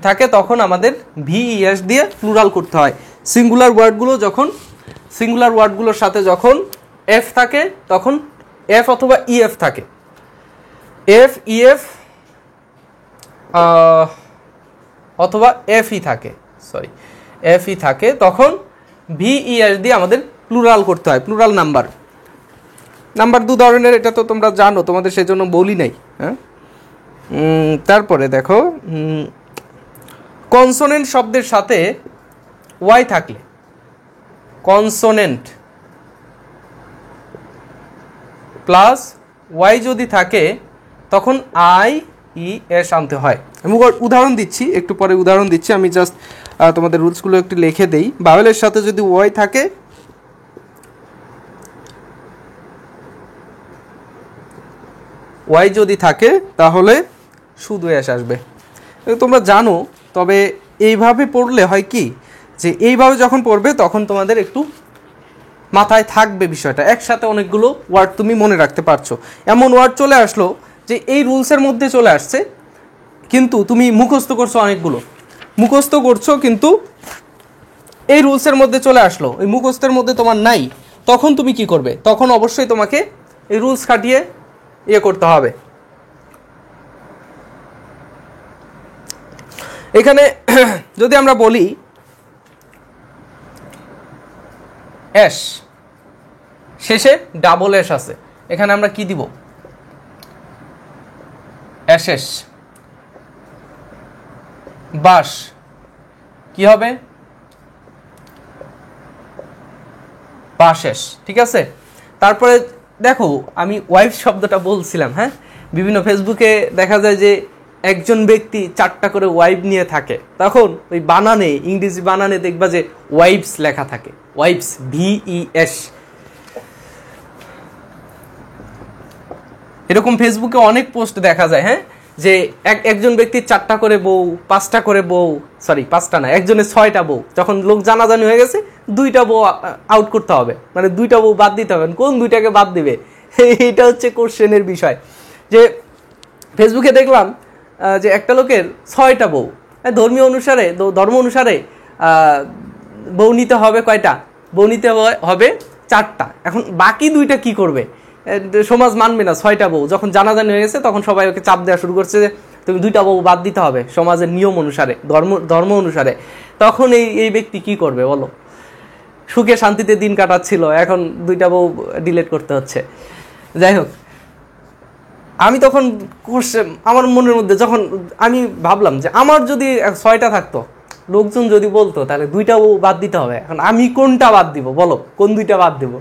থাকে তখন আমাদের ভিইএস দিয়ে প্লুরাল করতে হয়। সিঙ্গুলার ওয়ার্ডগুলোর সাথে যখন এফ থাকে তখন এফ অথবা ইএফ থাকে, এফ ইএফ অথবা এফই থাকে, তখন ভিইএস দিয়ে আমাদের প্লুরাল করতে হয়, প্লুরাল নাম্বার দু ধরনের, এটা তো তোমরা জানো, তোমাদের সেজন্য বলি নাই। হ্যাঁ, তারপরে দেখো কনসোনেন্ট শব্দের সাথে ওয়াই থাকলে, কনসোনেন্ট প্লাস ওয়াই যদি থাকে তখন আই ই এস আনতে হয়। আমি উদাহরণ দিচ্ছি, একটু পরে উদাহরণ দিচ্ছি, আমি জাস্ট তোমাদের রুলসগুলো একটু লিখে দেই। বাওয়েলের সাথে যদি ওয়াই থাকে, তাহলে শুধু এস আসবে। তোমরা জানো, তবে এইভাবে পড়লে হয় কি, যে এইভাবে যখন পড়বে তখন তোমাদের একটু মাথায় থাকবে বিষয়টা, একসাথে অনেকগুলো ওয়ার্ড তুমি মনে রাখতে পারছো। এমন ওয়ার্ড চলে আসলো যে এই রুলসের মধ্যে চলে আসছে, কিন্তু তুমি মুখস্থ করছো কিন্তু এই রুলসের মধ্যে চলে আসলো, এই মুখস্থের মধ্যে তোমার নাই, তখন তুমি কি করবে? তখন অবশ্যই তোমাকে এই রুলস খাটিয়ে করতে হবে। এখানে যদি আমরা বলি এস, শেষে ডাবল এস আছে, এখানে আমরা কি দিব? এস। বাস কি হবে? বাসেস। ঠিক আছে? তারপরে দেখো, আমি ওয়াইফ শব্দটা বলছিলাম। হ্যাঁ, বিভিন্ন ফেসবুকে দেখা যায় যে একজন ব্যক্তি 4টা করে ওয়াইফ নিয়ে থাকে, তখন ওই বানানে, ইংরেজি বানানে দেখবা যে ওয়াইফস লেখা থাকে, ওয়াইফস, ভিইএস। এরকম ফেসবুকে অনেক পোস্ট দেখা যায়। হ্যাঁ, যে একজন ব্যক্তির 4টা করে বউ, 5টা করে বউ, 5টা না, একজনের 6টা বউ। যখন লোক জানাজানি হয়ে গেছে, 2টা বউ আউট করতে হবে, মানে 2টা বউ বাদ দিতে হবে। কোন 2টাকে বাদ দিবে? এইটা হচ্ছে কোশ্চেনের বিষয়। যে ফেসবুকে দেখলাম যে একটা লোকের 6টা বউ, ধর্ম অনুসারে বউ নিতে হবে কয়টা? বউ নিতে হবে 4টা। এখন বাকি 2টা কি করবে? সমাজ মানবে না। 6টা বউ যখন জানাজানি হয়ে গেছে, তখন সবাই ওকে চাপ দেওয়া শুরু করছে যে তুমি 2টা বউ বাদ দিতে হবে সমাজের নিয়ম অনুসারে, ধর্ম অনুসারে। তখন এই ব্যক্তি কি করবে বলো? সুখে শান্তিতে দিন কাটাচ্ছিল, এখন 2টা বউ ডিলিট করতে হচ্ছে। যাই হোক, আমি তখন আমার মনের মধ্যে যখন আমি ভাবলাম যে আমার যদি 6টা থাকতো, লোকজন যদি বলতো তাহলে 2টা বউ বাদ দিতে হবে, এখন আমি কোনটা বাদ দিব বলো? কোন 2টা বাদ দিব?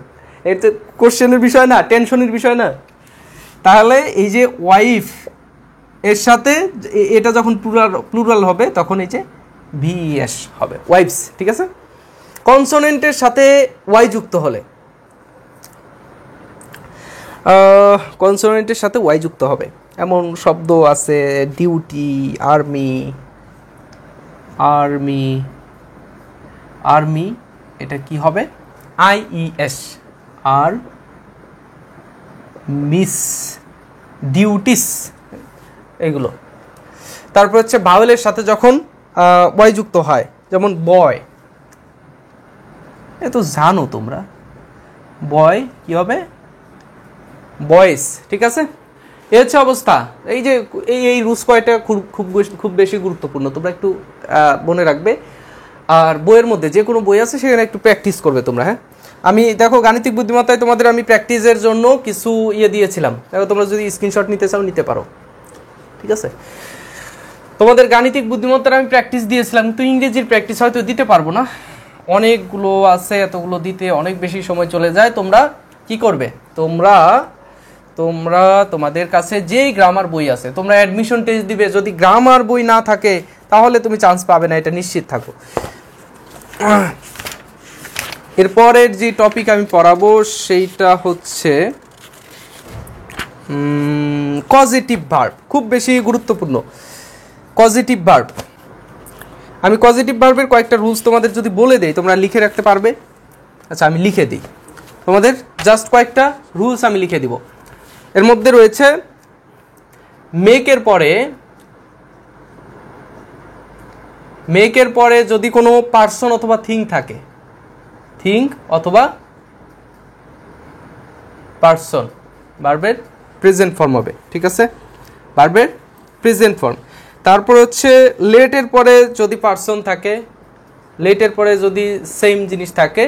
এটা কোশ্চেনের বিষয় না, টেনশনের বিষয় না? তাহলে এই যে ওয়াইফ এর সাথে এটা যখন প্লুরাল হবে তখন এই যে ভিএস হবে, ওয়াইফস। ঠিক আছে, কনসোনেন্টের সাথে ওয়াই যুক্ত হলে, কনসোনেন্টের সাথে ওয়াই যুক্ত হবে এমন শব্দ আছে, ডিউটি, আর্মি, আর্মি, আর্মি, এটা কি হবে? আইইএস, আর মিস, ডিউটিস, এগুলো। তারপর হচ্ছে ভাওয়েলের সাথে যখন ওয়াই যুক্ত হয়, যেমন বয়, এ তো জানো তোমরা, বয় কি হবে? বয়েস। ঠিক আছে, এ হচ্ছে অবস্থা। এই যে এই রুলস কয়টা খুব বেশি গুরুত্বপূর্ণ, তোমরা একটু মনে রাখবে। আর বইয়ের মধ্যে যে কোনো বই আছে সেখানে একটু প্র্যাকটিস করবে তোমরা। হ্যাঁ, আমি দেখো গাণিতিক বুদ্ধিমত্তায় তোমাদের আমি প্র্যাকটিসের জন্য কিছু দিয়েছিলাম, দেখো তোমরা যদি স্ক্রিনশট নিতে চাও নিতে পারো। ঠিক আছে, তোমাদের গাণিতিক বুদ্ধিমত্তার আমি প্র্যাকটিস দিয়েছিলাম, কিন্তু ইংরেজির প্র্যাকটিস হয়তো দিতে পারবো না, অনেকগুলো আছে, এতগুলো দিতে অনেক বেশি সময় চলে যায়। তোমরা কি করবে? তোমরা তোমাদের কাছে যেই গ্রামার বই আছে তোমরা অ্যাডমিশন টেস্ট দিবে, যদি গ্রামার বই না থাকে তাহলে তুমি চান্স পাবে না, এটা নিশ্চিত থাকো। এরপরের যে টপিক আমি পড়াবো সেইটা হচ্ছে কজেটিভ ভার্ব, খুব বেশি গুরুত্বপূর্ণ কজেটিভ ভার্ব। আমি কজেটিভ ভার্বের কয়েকটা রুলস তোমাদের যদি বলে দেই তোমরা লিখে রাখতে পারবে। আচ্ছা, আমি লিখে দিই তোমাদের, জাস্ট কয়েকটা রুলস আমি লিখে দিব। এর মধ্যে রয়েছে মেকের পরে যদি কোনো পার্সন অথবা থিং থাকে, থিং অথবা পার্সন, ভার্বের প্রেজেন্ট ফর্ম হবে। ঠিক আছে, ভার্বের প্রেজেন্ট ফর্ম। তারপর হচ্ছে লেটের পরে যদি পার্সন থাকে, লেটের পরে যদি সেম জিনিস থাকে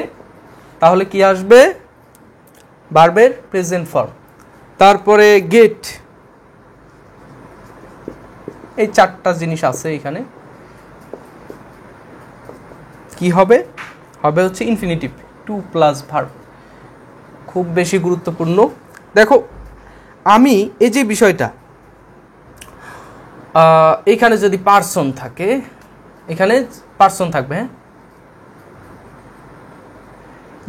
তাহলে কি আসবে? ভার্বের প্রেজেন্ট ফর্ম। তারপরে গেট, এই চারটা জিনিস আছে এখানে, কি হবে? হবে হচ্ছে ইনফিনিটিভ, টু প্লাস ভার্ব, খুব বেশি গুরুত্বপূর্ণ। দেখো আমি এই যে বিষয়টা, এখানে যদি পার্সন থাকে, এখানে পার্সন থাকবে। হ্যাঁ,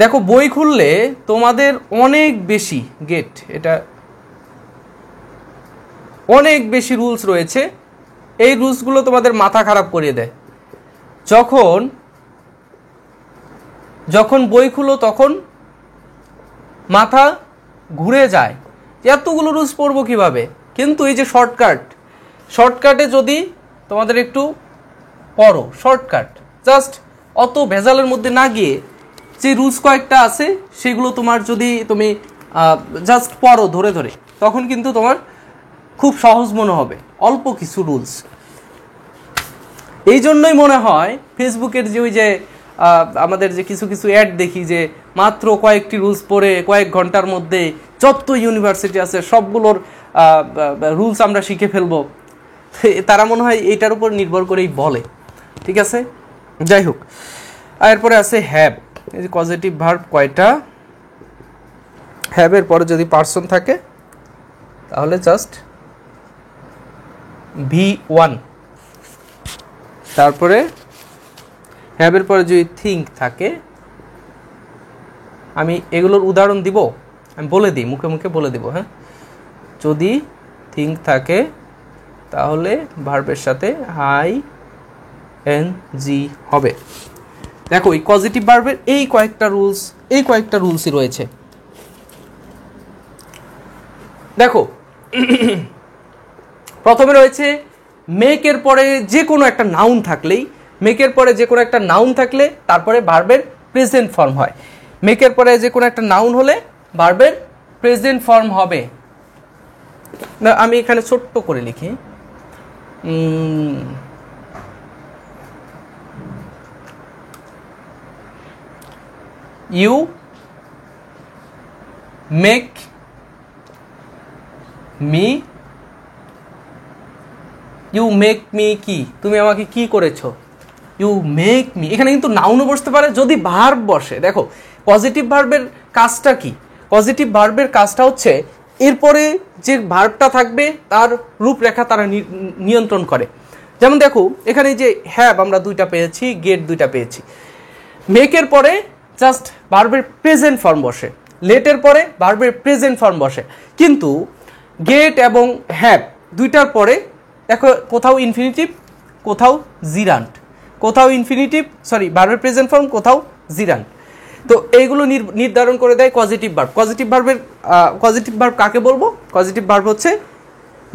দেখো বই খুললে তোমাদের অনেক বেশি গেট, এটা অনেক বেশি রুলস রয়েছে, এই রুলসগুলো তোমাদের মাথা খারাপ করিয়ে দেয়। যখন বই খুলো তখন মাথা ঘুরে যায়, এতগুলো রুলস পড়বো কিভাবে। কিন্তু এই যে শর্টকাটে যদি তোমাদের একটু পড়ো, শর্টকাট জাস্ট অত ভেজালের মধ্যে না গিয়ে যে রুলস কয়েকটা আছে সেগুলো তোমার যদি তুমি জাস্ট পড়ো ধরে ধরে, তখন কিন্তু তোমার খুব সহজ মনে হবে অল্প কিছু রুলস। এই জন্যই মনে হয় ফেসবুকের যে ওই যে আমাদের যে কিছু অ্যাড দেখি যে মাত্র কয়েকটি রুলস পড়ে কয়েক ঘন্টার মধ্যে যত ইউনিভার্সিটি আছে সবগুলোর রুলস আমরা শিখে ফেলবো, তারা মনে হয় এইটার উপর নির্ভর করেই বলে। ঠিক আছে, যাই হোক। এরপরে আছে হ্যাভ, এই যে পজিটিভ ভার্ব কয়টা, হ্যাভের পরে যদি পার্সন থাকে তাহলে জাস্ট V1। তারপরে হ্যাভের পরে যদি থিঙ্ক থাকে, আমি এগুলোর উদাহরণ দিব, আমি বলে দিই, মুখে মুখে বলে দিব। হ্যাঁ, যদি থিঙ্ক থাকে তাহলে ভার্বের সাথে ING হবে। দেখো এই পজিটিভ ভার্বের এই কয়েকটা রুলসই রয়েছে। দেখো প্রথমে রয়েছে মেকের পরে যে কোনো একটা নাউন থাকলে তারপরে ভার্বের প্রেজেন্ট ফর্ম হয়। মেকের পরে যে কোনো একটা নাউন হলে ভার্বের প্রেজেন্ট ফর্ম হবে। আমি এখানে ছোট্ট করে লিখি, ইউ মেক মি কি, তুমি আমাকে কি করেছো, ইউ মেক মি। এখানে কিন্তু নাউনও বসতে পারে যদি ভার্ব বসে। দেখো পজিটিভ ভার্বের কাজটা কি? পজিটিভ ভার্বের কাজটা হচ্ছে এরপরে যে ভার্বটা থাকবে তার রূপরেখা তারা নিয়ন্ত্রণ করে। যেমন দেখো এখানে যে হ্যাভ আমরা দুইটা পেয়েছি, গেট দুইটা পেয়েছি। মেকের পরে জাস্ট ভার্বের প্রেজেন্ট ফর্ম বসে, লেটের পরে ভার্বের প্রেজেন্ট ফর্ম বসে, কিন্তু গেট এবং হ্যাভ দুইটার পরে দেখো কোথাও ইনফিনিটিভ, কোথাও জিরান্ট, কোথাও ইনফিনিটিভ সরি ভার্বের প্রেজেন্ট ফর্ম, কোথাও জিরান্ট। তো এইগুলো নির্ধারণ করে দেয় পজিটিভ ভার্ব। পজিটিভ ভার্ব কাকে বলবো? পজিটিভ ভার্ব হচ্ছে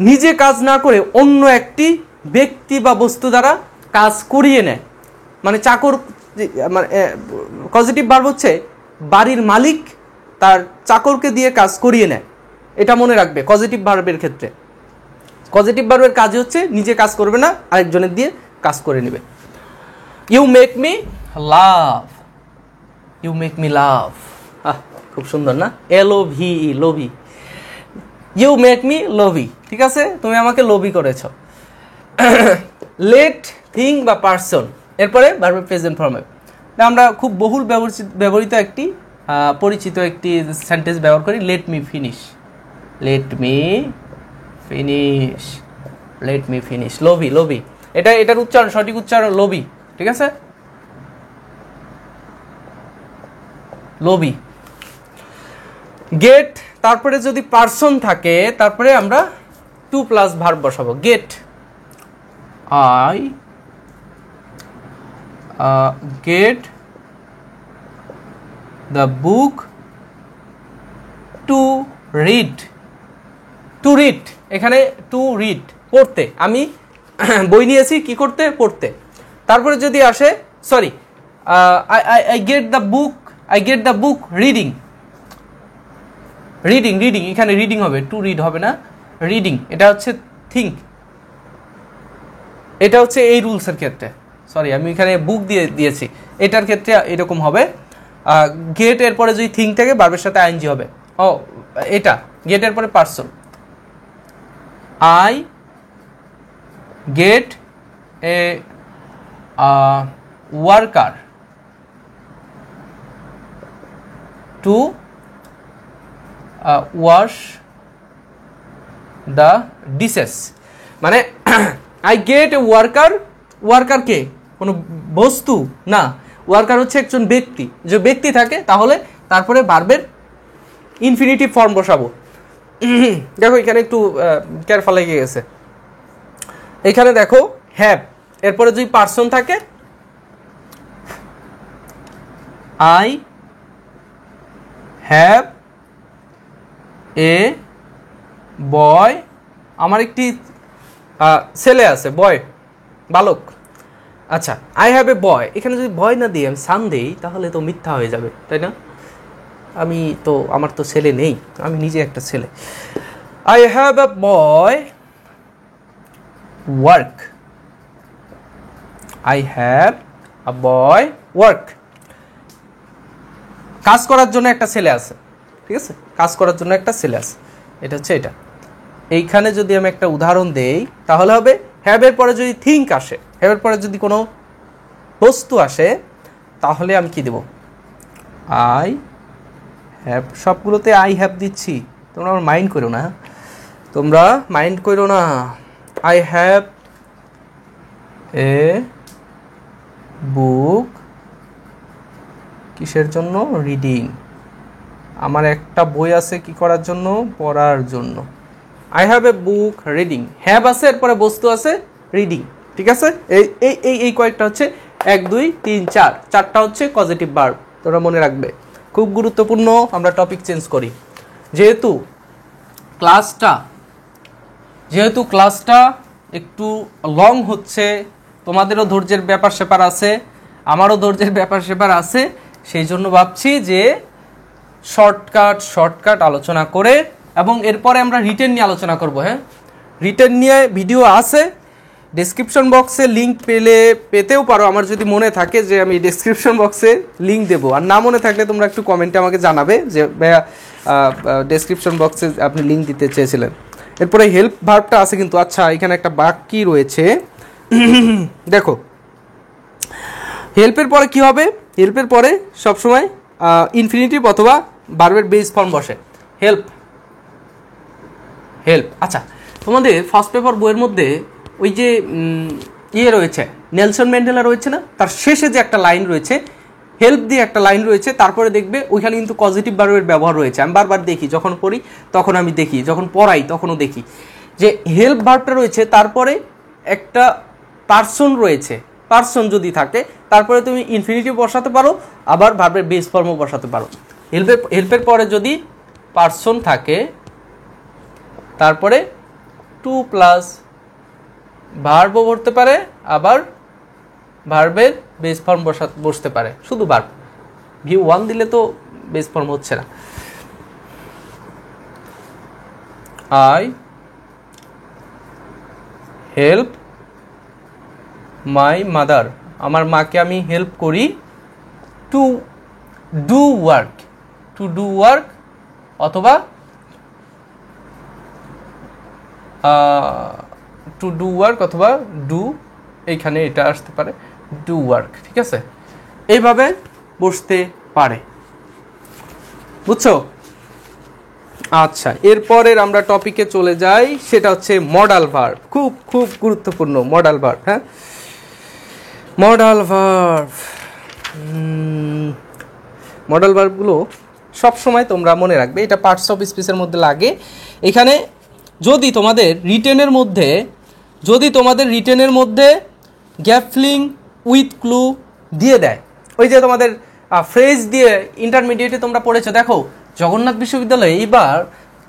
নিজে কাজ না করে অন্য একটি ব্যক্তি বা বস্তু দ্বারা কাজ করিয়ে নেয়। মানে চাকর, মানে পজিটিভ ভার্ব হচ্ছে বাড়ির মালিক তার চাকরকে দিয়ে কাজ করিয়ে নেয়। এটা মনে রাখবে পজিটিভ ভার্বের ক্ষেত্রে। পজিটিভ ভার্বের কাজ হচ্ছে নিজে কাজ করবে না, আরেকজনের দিয়ে কাজ করে নেবে। You make me love, you make me love, খুব সুন্দর না? LOVE, লোভি। ইউ মেক মি লোভি, ঠিক আছে, তুমি আমাকে লোভি করেছ। লেট, থিং বা পার্সন, এরপরে ভার্বের প্রেজেন্ট ফর্মে আমরা খুব বহুল ব্যবহৃত একটি পরিচিত একটি সেন্টেন্স ব্যবহার করি, let me finish, let me finish, let me finish. লোভি, লোভি, এটার উচ্চারণ, সঠিক উচ্চারণ লোভি, ঠিক আছে, লোভি। গেট, তারপরে যদি পার্সন থাকে তারপরে আমরা টু প্লাস ভার্ব বসাবো। Get, I get the book to read, to read, এখানে টু রিড পড়তে, আমি বই নিয়েছি কি করতে? পড়তে। তারপরে যদি আসে sorry I get the book, I get the book reading, reading, reading, এখানে রিডিং হবে, টু রিড হবে না, রিডিং। এটা হচ্ছে থিঙ্ক, এটা হচ্ছে এই রুলসের ক্ষেত্রে, সরি আমি এখানে বুক দিয়েছি, এটার ক্ষেত্রে এরকম হবে। গেট এর পরে যদি থিঙ্ক থাকে ভার্বের সাথে আইএনজি হবে। ও এটা গেট এর পরে person, I get a worker to wash the dishes. মানে I get a worker, worker কে? কোনো বস্তু না, ওয়ার্কার হচ্ছে একজন ব্যক্তি। যে ব্যক্তি থাকে তাহলে তারপরে ভার্বের ইনফিনিটিভ ফর্ম বসাবো। দেখো এখানে একটু কেয়ারফুল লেগে গেছে। এখানে দেখো হ্যাভ, এরপরে যদি পার্সন থাকে, আই হ্যাভ এ বয়, আমার একটি ছেলে আছে, বয়, বালক। আচ্ছা, আই হ্যাভ এ বয়, এখানে যদি বয় না দিই আমি সান দেই তাহলে তো মিথ্যা হয়ে যাবে, তাই না? আমার তো ছেলে নেই, আমি নিজে একটা ছেলে। I have a boy work, I have a boy work, কাজ করার জন্য একটা ছেলে আছে, ঠিক আছে, কাজ করার জন্য একটা ছেলে আছে, এটা হচ্ছে এটা। এইখানে যদি আমি একটা উদাহরণ দেই তাহলে হবে হ্যাভ এর পরে যদি থিঙ্ক আসে, হ্যাভ এর পরে যদি কোনো বস্তু আসে তাহলে আমি কি দেব? আই হ্যাভ, সবগুলোতে আই হ্যাভ দিচ্ছি, তোমরা আমার মাইন্ড করো না, তোমরা মাইন্ড করো না। আই হ্যাভ এ বুক, কিসের জন্য? রিডিং, আমার একটা বই আছে কি করার জন্য? পড়ার জন্য। I have a book reading, have আছে এরপরে বস্তু আছে রিডিং, ঠিক আছে। এই কয়েকটা হচ্ছে 1 2 3 4, চারটা হচ্ছে পজিটিভ ভার্ব, তোমরা মনে রাখবে, খুব গুরুত্বপূর্ণ। আমরা টপিক চেঞ্জ করি যেহেতু ক্লাসটা একটু লং হচ্ছে, তোমাদেরও ধৈর্যের ব্যাপার স্যাপার আছে, আমারও ধৈর্যের ব্যাপার স্যাপার আছে, সেই জন্য ভাবছি যে শর্টকাট আলোচনা করে, এবং এরপরে আমরা রিটেন নিয়ে আলোচনা করব। হ্যাঁ, রিটেন নিয়ে ভিডিও আছে, ডেসক্রিপশন বক্সে লিঙ্ক পেতেও পারো, আমার যদি মনে থাকে যে আমি ডেসক্রিপশন বক্সে লিঙ্ক দেবো, আর না মনে থাকলে তোমরা একটু কমেন্টে আমাকে জানাবে যে ভাইয়া ডেসক্রিপশন বক্সে আপনি লিঙ্ক দিতে চেয়েছিলেন। এরপরে হেল্প ভার্বটা আছে কিন্তু। আচ্ছা, এখানে একটা বাকি রয়েছে, দেখো হেল্পের পরে কি হবে? হেল্পের পরে সবসময় ইনফিনিটিভ অথবা ভার্বের বেস ফর্ম বসে। Help, help. আচ্ছা, তোমাদের ফার্স্ট পেপার বইয়ের মধ্যে ওই যে রয়েছে, নেলসন ম্যান্ডেলা রয়েছে না, তার শেষে যে একটা লাইন রয়েছে, হেল্প দিয়ে একটা লাইন রয়েছে, তারপরে দেখবে ওইখানে কিন্তু পজিটিভ ভার্বের ব্যবহার রয়েছে। আমি বারবার দেখি, যখন পড়ি তখন আমি দেখি, যখন পড়াই তখনও দেখি যে হেল্প ভার্বটা রয়েছে, তারপরে একটা পার্সন রয়েছে। পার্সন যদি থাকে তারপরে তুমি ইনফিনিটিভ বসাতে পারো, আবার ভার্বের বেস ফর্মও বসাতে পারো। হেল্পের পরে যদি পার্সন থাকে, তারপরে টু প্লাস ভার্বও বসতে পারে, আবার ভার্বের বেস ফর্ম বসতে পারে, শুধু ভার্ব। V1 দিলে তো বেস ফর্ম হচ্ছে না। আই হেল্প মাই মাদার, আমার মাকে আমি হেল্প করি। To do work, to do work, অথবা টু ডু ওয়ার্ক অথবা ডু, এইখানে এটা আসতে পারে ডু ওয়ার্ক। ঠিক আছে, এইভাবে বসতে পারে, বুঝছো? আচ্ছা, এরপরের আমরা টপিকে চলে যাই, সেটা হচ্ছে মডাল ভার্ব। খুব খুব গুরুত্বপূর্ণ মডাল ভার্ব। হ্যাঁ, মডাল ভার্ব, মডাল ভার্বগুলো সবসময় তোমরা মনে রাখবে, এটা পার্টস অফ স্পিচের মধ্যে লাগে। এখানে যদি তোমাদের রিটেনের মধ্যে গ্যাপ ফিলিং উইথ ক্লু দিয়ে দেয়, ওই যে তোমাদের ফ্রেজ দিয়ে ইন্টারমিডিয়েটে তোমরা পড়েছো, দেখো জগন্নাথ বিশ্ববিদ্যালয়ে এইবার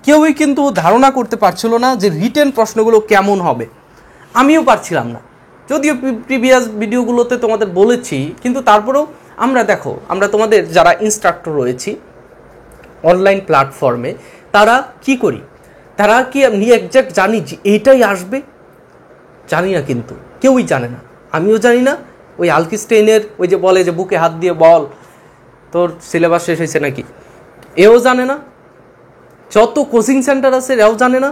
কেউই কিন্তু ধারণা করতে পারছিল না যে রিটেন প্রশ্নগুলো কেমন হবে। আমিও পারছিলাম না, যদিও প্রিভিয়াস ভিডিওগুলোতে তোমাদের বলেছি, কিন্তু তারপরেও আমরা তোমাদের যারা ইনস্ট্রাক্টর রয়েছি অনলাইন প্ল্যাটফর্মে, তারা কি করি, তারা কি আমি একজ্যাক্ট জানি যে এইটাই আসবে? জানি না, কিন্তু কেউই জানে না, আমিও জানি না। ওই আলকিস্টেইনের ওই যে বলে যে বুকে হাত দিয়ে বল তোর সিলেবাস শেষ হয়েছে নাকি, এও জানে না। যত কোচিং সেন্টার আছে এরাও জানে না,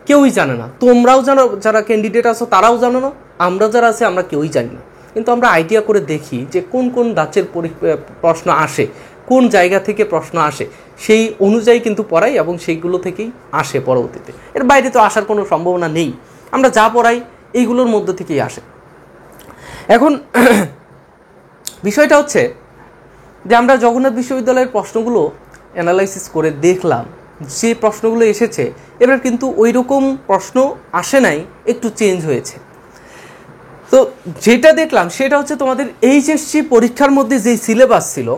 কেউই জানে না। তোমরাও জানো, যারা ক্যান্ডিডেট আছো তারাও জানো না, আমরা যারা আছে আমরা কেউই জানি না। কিন্তু আমরা আইডিয়া করে দেখি যে কোন কোন ধাঁচের প্রশ্ন আসে, কোন জায়গা থেকে প্রশ্ন আসে, সেই অনুযায়ী কিন্তু পড়াই এবং সেইগুলো থেকেই আসে পরবর্তীতে। এর বাইরে তো আসার কোনো সম্ভাবনা নেই। আমরা যা পড়াই এইগুলোর মধ্যে থেকেই আসে। এখন বিষয়টা হচ্ছে যে আমরা জগন্নাথ বিশ্ববিদ্যালয়ের প্রশ্নগুলো অ্যানালাইসিস করে দেখলাম, যে প্রশ্নগুলো এসেছে এবার কিন্তু ওই রকম প্রশ্ন আসে নাই, একটু চেঞ্জ হয়েছে। তো যেটা দেখলাম সেটা হচ্ছে তোমাদের এইচএসসি পরীক্ষার মধ্যে যেই সিলেবাস ছিল,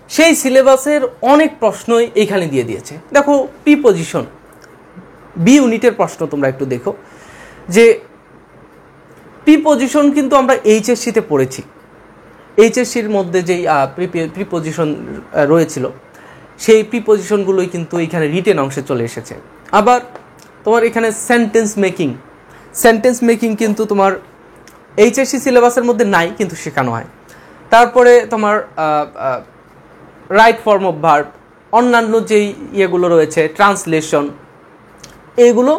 সেই সিলেবাসের অনেক প্রশ্নই এইখানে দিয়ে দিয়েছে। দেখো প্রিপজিশন, বি ইউনিটের প্রশ্ন তোমরা একটু দেখো, যে প্রিপজিশন কিন্তু আমরা এইচএসসিতে পড়েছি। এইচএসসির মধ্যে যেই প্রিপজিশন রয়েছিল, সেই প্রিপজিশনগুলোই কিন্তু এইখানে রিটেন অংশে চলে এসেছে। আবার তোমার এখানে সেন্টেন্স মেকিং কিন্তু তোমার এইচএসসি সিলেবাসের মধ্যে নাই, কিন্তু শেখানো হয়। তারপরে তোমার রাইট ফর্ম অফ ভার্ব, অন্যান্য যেই ইয়েগুলো রয়েছে, ট্রান্সলেশন, এইগুলো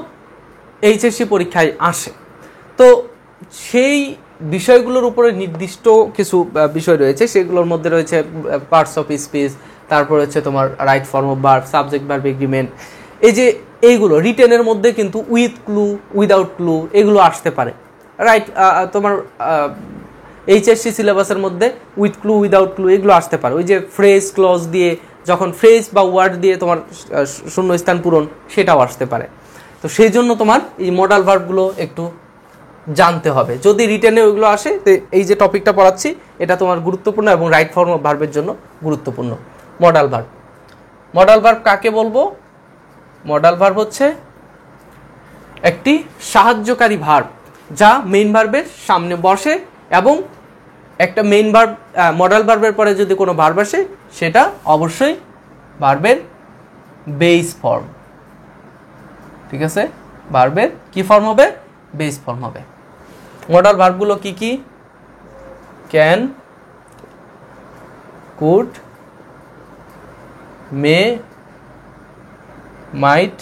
এইচএসসি পরীক্ষায় আসে। তো সেই বিষয়গুলোর উপরে নির্দিষ্ট কিছু বিষয় রয়েছে, সেগুলোর মধ্যে রয়েছে পার্টস অফ স্পিচ, তারপর হচ্ছে তোমার right form of verb, subject verb agreement. এই যে এইগুলো রিটেনের মধ্যে কিন্তু উইথ ক্লু, উইদাউট ক্লু এগুলো আসতে পারে। রাইট, তোমার এইচএসসি সিলেবাসের মধ্যে উইথ ক্লু, উইদাউট ক্লু এগুলো আসতে পারে। ওই যে ফ্রেজ ক্লজ দিয়ে, যখন ফ্রেজ বা ওয়ার্ড দিয়ে তোমার শূন্যস্থান পূরণ, সেটাও আসতে পারে। তো সেই জন্য তোমার এই মডাল ভার্বগুলো একটু জানতে হবে। যদি রিটেনে ওইগুলো আসে, তো এই যে টপিকটা পড়াচ্ছি এটা তোমার গুরুত্বপূর্ণ এবং রাইট ফর্ম অফ ভার্বের জন্য গুরুত্বপূর্ণ। মডাল ভার্ব কাকে বলবো? মডাল ভার্ব হচ্ছে একটি সাহায্যকারী ভার্ব, যা মেইন ভার্বের সামনে বসে, এবং একটা মেইন ভার্ব, মডাল ভার্বের পরে যদি কোনো ভার্ব আসে, সেটা অবশ্যই ভার্বের বেস ফর্ম। ঠিক আছে, ভার্বের কি ফর্ম হবে? বেস ফর্ম হবে। মডাল ভার্বগুলো কি কি? Can, could, may, might,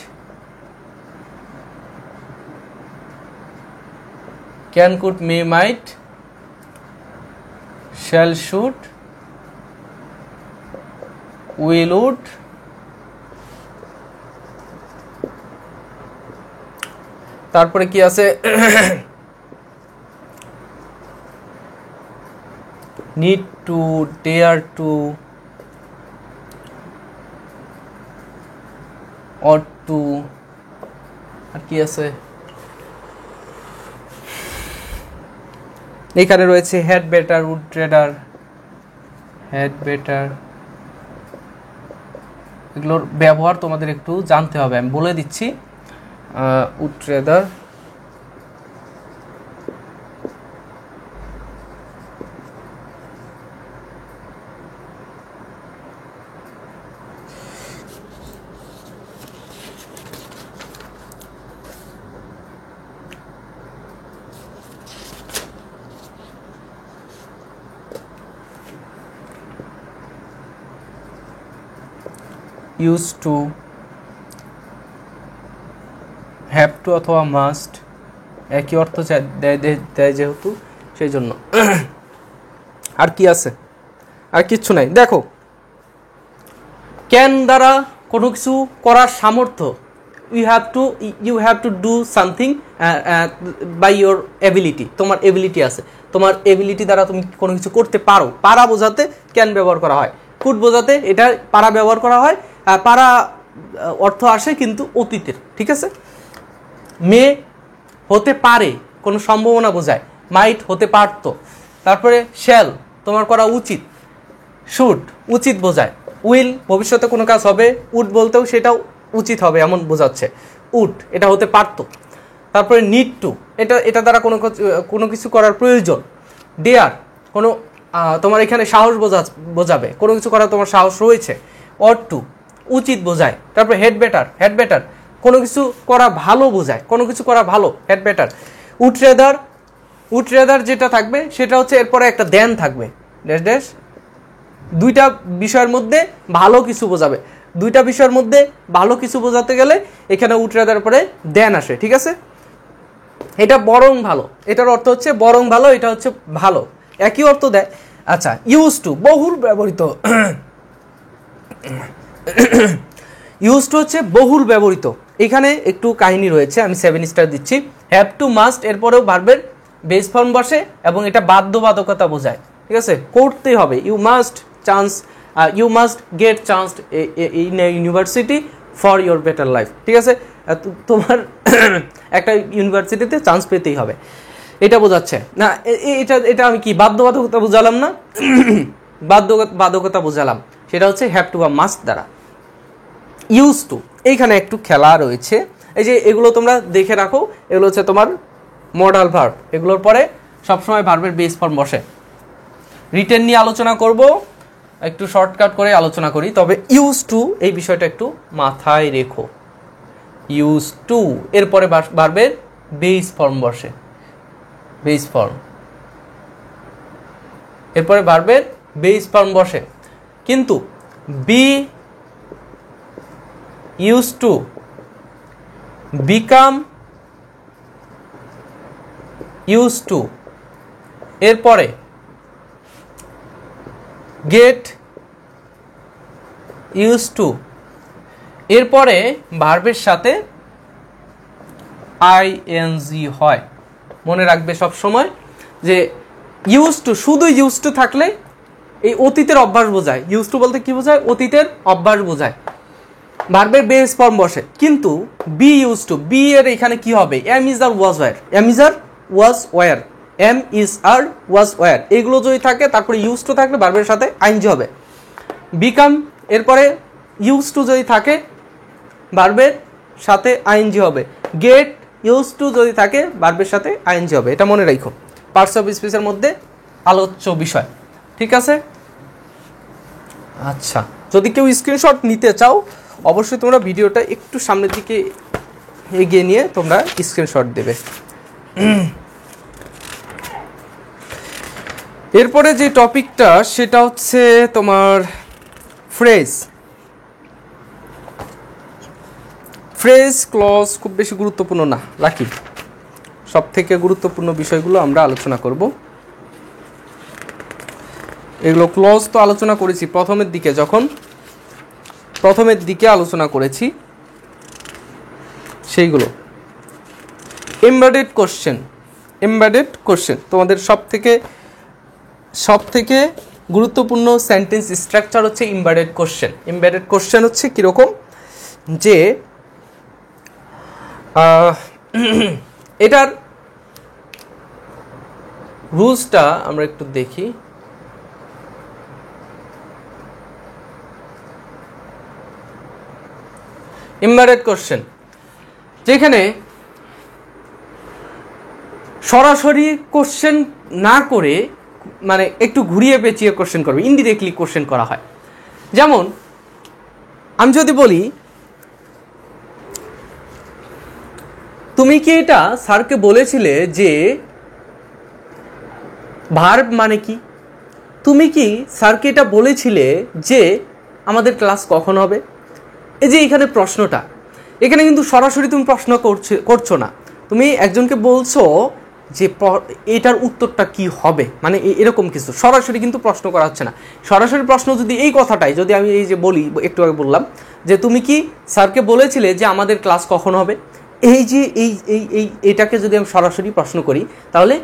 can, could, may, might, shall, should, will, would, তারপরে কি আছে, need to, dare to, ought to, আর কি আছে, এখানে রয়েছে had better, would rather, had better. এগুলোর ব্যবহার তোমাদের একটু জানতে হবে, আমি বলে দিচ্ছি। Would rather, use to, have to অথবা মাস্ট, একই অর্থ দেয় যেহেতু সেই জন্য। আর কি আছে, আর কিচ্ছু নাই। দেখো, ক্যান দ্বারা কোনো কিছু করার সামর্থ্য, you have to do something by your ability. তোমার এবিলিটি আছে, তোমার এবিলিটি দ্বারা তুমি কোনো কিছু করতে পারো। পারা বোঝাতে ক্যান ব্যবহার করা হয়, কুড বোঝাতে এটা পারা ব্যবহার করা হয়। পারা অর্থ আসে কিন্তু অতীতের, ঠিক আছে। মে হতে পারে, কোনো সম্ভাবনা বোঝায়, মাইট হতে পারত। তারপরে শ্যাল তোমার করা উচিত, শুড উচিত বোঝায়, উইল ভবিষ্যতে কোনো কাজ হবে, উড বলতেও সেটাও উচিত হবে এমন বোঝাচ্ছে, উড এটা হতে পারত। তারপরে নিড টু, এটা দ্বারা কোনো কিছু করার প্রয়োজন। ডেয়ার কোনো তোমার এখানে সাহস বোঝাবে, কোনো কিছু করার তোমার সাহস রয়েছে। অট টু উচিত বোঝায়। তারপরে হেড বেটার কোনো কিছু করা ভালো বোঝায়, কোনো কিছু করা ভালো, হেড বেটার। উড ট্রেডার যেটা থাকবে সেটা হচ্ছে এরপরে একটা দেন থাকবে, ড্যাশ ড্যাশ, দুইটা বিষয়ের মধ্যে ভালো কিছু বোঝাবে। দুইটা বিষয়ের মধ্যে ভালো কিছু বোঝাতে গেলে এখানে উড ট্রেডার পরে দেন আসে, ঠিক আছে। এটা বরং ভালো, এটার অর্থ হচ্ছে বরং ভালো, এটা হচ্ছে ভালো, একই অর্থ দেয়। আচ্ছা, ইউজ টু বহুল ব্যবহৃত, ইউজ টু হচ্ছে বহুল ব্যবহৃত। এখানে একটু কাহিনী রয়েছে, আমি 7 স্টার দিচ্ছি। হ্যাভ টু, মাস্ট এরপরেও ভার্বের বেস ফর্ম বসে এবং এটা বাধ্যবাধকতা বোঝায়, ঠিক আছে, করতেই হবে। You must get chance in a university for your better life, ঠিক আছে, তোমার একটা ইউনিভার্সিটিতে চান্স পেতেই হবে, এটা বোঝাচ্ছে না। এটা আমি কি বাধ্যবাধকতা বোঝালাম না, বাধ্যবাধকতা বোঝালাম, সেটা হচ্ছে হ্যাভ টু বা মাস্ট দ্বারা। ইউজ টু, এইখানে একটু খেলা রয়েছে, এই যে এগুলো তোমরা দেখে রাখো, এগুলো হচ্ছে তোমার মডাল ভার্ব, এগুলোর পরে সবসময় ভার্বের বেস ফর্ম বসে। রিটেন নিয়ে আলোচনা করব, একটু শর্টকাট করে আলোচনা করি, তবে ইউজ টু এই বিষয়টা একটু মাথায় রেখো। ইউজ টু এরপরে ভার্বের বেস ফর্ম বসে, বেস ফর্ম, এরপরে ভার্বের বেস ফর্ম বসে, কিন্তু B used to, become used to, এরপরে get used to, এরপরে ভার্বের সাথে ing হয়। মনে রাখবে সব সময় যে used to, শুধু used to থাকলে এই অতীতের অভ্যাস বোঝায়। used to বলতে কি বোঝায়, অতীতের অভ্যাস বোঝায়, ভার্বের বেস ফর্ম বসে। কিন্তু বি ইউজ টু, বি এর এখানে কি হবে, am is are was were, am is are was were, am is are was were, এগুলো যদি থাকে তারপরে ইউজ টু থাকলে ভার্বের সাথে আইএনজি হবে। বিকাম এরপরে ইউজ টু যদি থাকে ভার্বের সাথে আইএনজি হবে। গেট ইউজ টু যদি থাকে ভার্বের সাথে আইএনজি হবে, এটা মনে রাখো, পার্টস অফ স্পিচের মধ্যে আলোচ্য বিষয়, ঠিক আছে। আচ্ছা, যদি কেউ স্ক্রিনশট নিতে চাও অবশ্যই তোমরা ভিডিওটা একটু সামনের দিকে এগিয়ে নিয়ে তোমরা স্ক্রিনশট দেবে। এরপরে যে টপিকটা সেটা হচ্ছে তোমার ফ্রেজ ক্লজ, খুব বেশি গুরুত্বপূর্ণ না, রাখি, সব থেকে গুরুত্বপূর্ণ বিষয়গুলো আমরা আলোচনা করব। এগুলো ক্লজ তো আলোচনা করেছি প্রথমের দিকে আলোচনা করেছি সেইগুলো। এমবেডেড কোশ্চেন তোমাদের সব থেকে গুরুত্বপূর্ণ সেন্টেন্স স্ট্রাকচার হচ্ছে এমবেডেড কোশ্চেন হচ্ছে কীরকম, যে এটার রুলসটা আমরা একটু দেখি। এমবেডেড কোশ্চেন যেখানে সরাসরি কোশ্চেন না করে মানে একটু ঘুরিয়ে পেঁচিয়ে কোশ্চেন করবে, ইনডিরেক্টলি কোশ্চেন করা হয়। যেমন আমি যদি বলি তুমি কি এটা স্যারকে বলেছিলে যে ভার্ব মানে কি, তুমি কি স্যারকে এটা বলেছিলে যে আমাদের ক্লাস কখন হবে। এই যে এখানে প্রশ্নটা, এখানে কিন্তু সরাসরি তুমি প্রশ্ন করছো না, তুমি একজনকে বলছো যে এটার উত্তরটা কি হবে, মানে এরকম কিছু সরাসরি কিন্তু প্রশ্ন করা হচ্ছে না। সরাসরি প্রশ্ন যদি এই কথাটাই যদি আমি এই যে বলি, একটু আগে বললাম যে তুমি কি স্যারকে বলেছিলে যে আমাদের ক্লাস কখন হবে, এই যে এটাকে যদি আমি সরাসরি প্রশ্ন করি তাহলে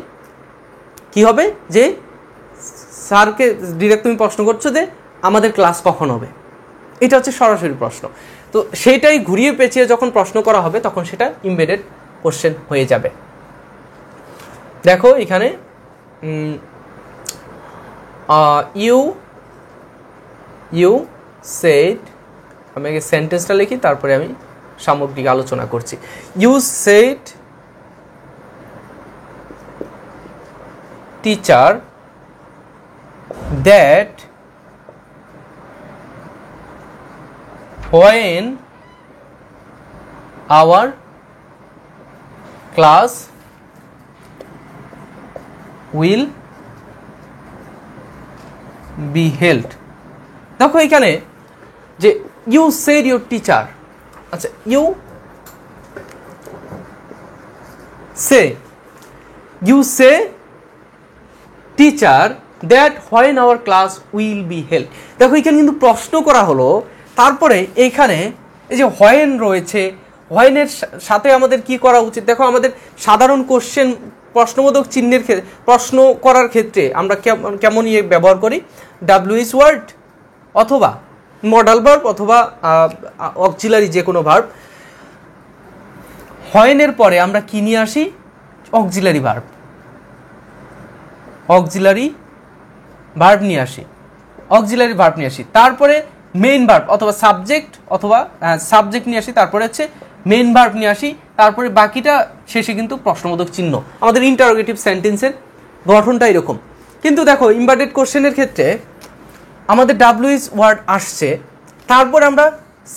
কি হবে, যে স্যারকে ডিরেক্ট তুমি প্রশ্ন করছো যে আমাদের ক্লাস কখন হবে, এটা হচ্ছে সরাসরি প্রশ্ন। তো সেইটাই ঘুরিয়ে পেঁচিয়ে যখন প্রশ্ন করা হবে তখন সেটা এমবেডেড কোশ্চেন হয়ে যাবে। দেখো এখানে ইউ সেড, আমি আগে সেন্টেন্সটা লিখি তারপরে আমি সামগ্রিক আলোচনা করছি। You said teacher that when our class will be held। দেখো এখানে যে ইউ সেড ইউর টিচার, আচ্ছা you say teacher that when our class will be held। দেখো এখানে কিন্তু প্রশ্ন করা হলো, তারপরে এইখানে এই যে হোয়েন রয়েছে, হোয়েনের সাথে আমাদের কি করা উচিত। দেখো আমাদের সাধারণ কোশ্চেন প্রশ্নবোধক চিহ্নের প্রশ্ন করার ক্ষেত্রে আমরা কেমন ব্যবহার করি, ডাব্লিউএইচ ওয়ার্ড অথবা মডাল ভার্ব অথবা অক্সিলারি যে কোনো ভার্ব। হোয়েনের পরে আমরা কি নিয়ে আসি, অক্সিলারি ভার্ব নিয়ে আসি, তারপরে মেইন ভার্ব অথবা সাবজেক্ট নিয়ে আসি, তারপরে হচ্ছে মেইন ভার্ব নিয়ে আসি, তারপরে বাকিটা শেষে কিন্তু প্রশ্নবোধক চিহ্ন। আমাদের ইন্টারোগেটিভ সেন্টেন্সের গঠনটা এরকম। কিন্তু দেখো এমবেডেড কোশ্চেনের ক্ষেত্রে আমাদের ডাব্লিউএইচ ওয়ার্ড আসছে, তারপরে আমরা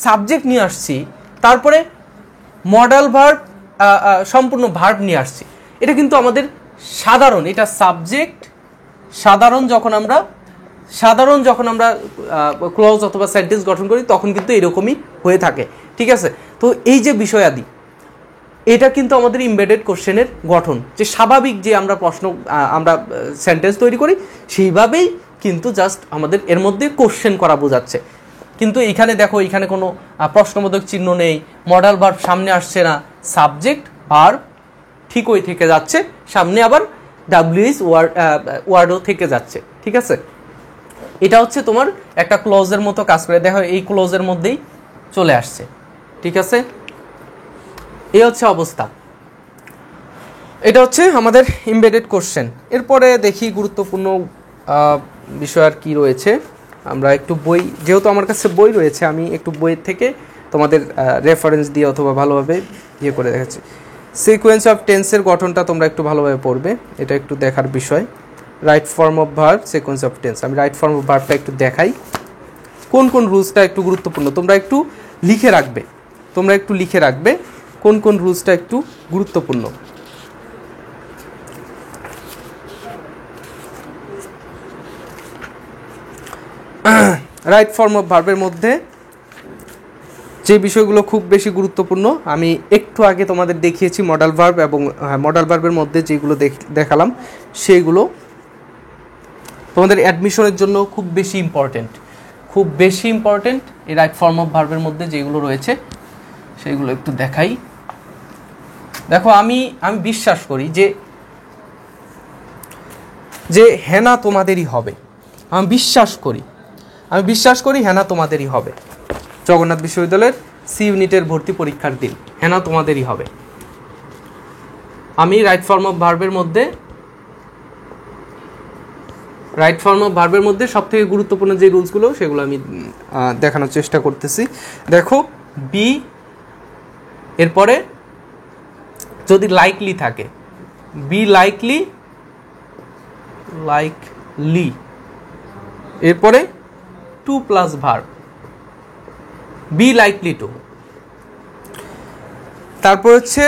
সাবজেক্ট নিয়ে আসছি, তারপরে মডাল ভার্ব সম্পূর্ণ ভার্ব নিয়ে আসছি। এটা কিন্তু আমাদের সাধারণ, এটা সাবজেক্ট সাধারণ যখন আমরা ক্লজ অথবা সেন্টেন্স গঠন করি তখন কিন্তু এরকমই হয়ে থাকে, ঠিক আছে। তো এই যে বিষয়াদি, এটা কিন্তু আমাদের এমবেডেড কোশ্চেনের গঠন, যে স্বাভাবিক যে আমরা সেন্টেন্স তৈরি করি সেইভাবেই কিন্তু জাস্ট আমাদের এর মধ্যে কোশ্চেন করা বোঝাচ্ছে। কিন্তু এখানে দেখো এখানে কোনো প্রশ্নবোধক চিহ্ন নেই, মডাল ভার্ব সামনে আসছে না, সাবজেক্ট ভার্ব ঠিকই থেকে যাচ্ছে, সামনে আবার ডাব্লিউএইচ ওয়ার্ডও থেকে যাচ্ছে, ঠিক আছে। এটা হচ্ছে তোমার একটা ক্লোজের মতো কাজ করে, দেখো এই ক্লোজের মধ্যেই চলে আসছে, ঠিক আছে। এই হচ্ছে অবস্থা, এটা হচ্ছে আমাদের এমবেডেড কোশ্চেন। এরপরে দেখি গুরুত্বপূর্ণ বিষয় আর কি রয়েছে। আমরা একটু বই, যেহেতু আমার কাছে বই রয়েছে, আমি একটু বইয়ের থেকে তোমাদের রেফারেন্স দিয়ে অথবা ভালোভাবে করে দেখাচ্ছি। সিকোয়েন্স অফ টেন্সের গঠনটা তোমরা একটু ভালোভাবে পড়বে, এটা একটু দেখার বিষয়। Right form of verb, sequence of tense. আমি রাইট ফর্ম অফ ভার্বটা একটু দেখাই, কোন রুলসটা একটু গুরুত্বপূর্ণ তোমরা একটু লিখে রাখবে কোন রুলসটা একটু গুরুত্বপূর্ণ। রাইট ফর্ম অফ ভার্বের মধ্যে যে বিষয়গুলো খুব বেশি গুরুত্বপূর্ণ আমি একটু আগে তোমাদের দেখিয়েছি, মডাল ভার্ব এবং মডাল ভার্বের মধ্যে যেগুলো দেখালাম সেইগুলো তোমাদের অ্যাডমিশনের জন্য খুব বেশি ইম্পর্টেন্ট। এই রাইট ফর্ম অফ ভার্বের মধ্যে যেগুলো রয়েছে সেইগুলো একটু দেখাই। দেখো আমি বিশ্বাস করি যে হেনা তোমাদেরই হবে। আমি বিশ্বাস করি হেনা তোমাদেরই হবে। জগন্নাথ বিশ্ববিদ্যালয়ের সি ইউনিটের ভর্তি পরীক্ষার দিন হেনা তোমাদেরই হবে। আমি রাইট ফর্ম অফ ভার্বের মধ্যে সব থেকে গুরুত্বপূর্ণ যে রুলসগুলো সেগুলো আমি দেখানোর চেষ্টা করতেছি। দেখো বি এরপরে যদি লাইকলি থাকে, বি লাইকলি এরপরে to plus verb, be likely to. তারপর হচ্ছে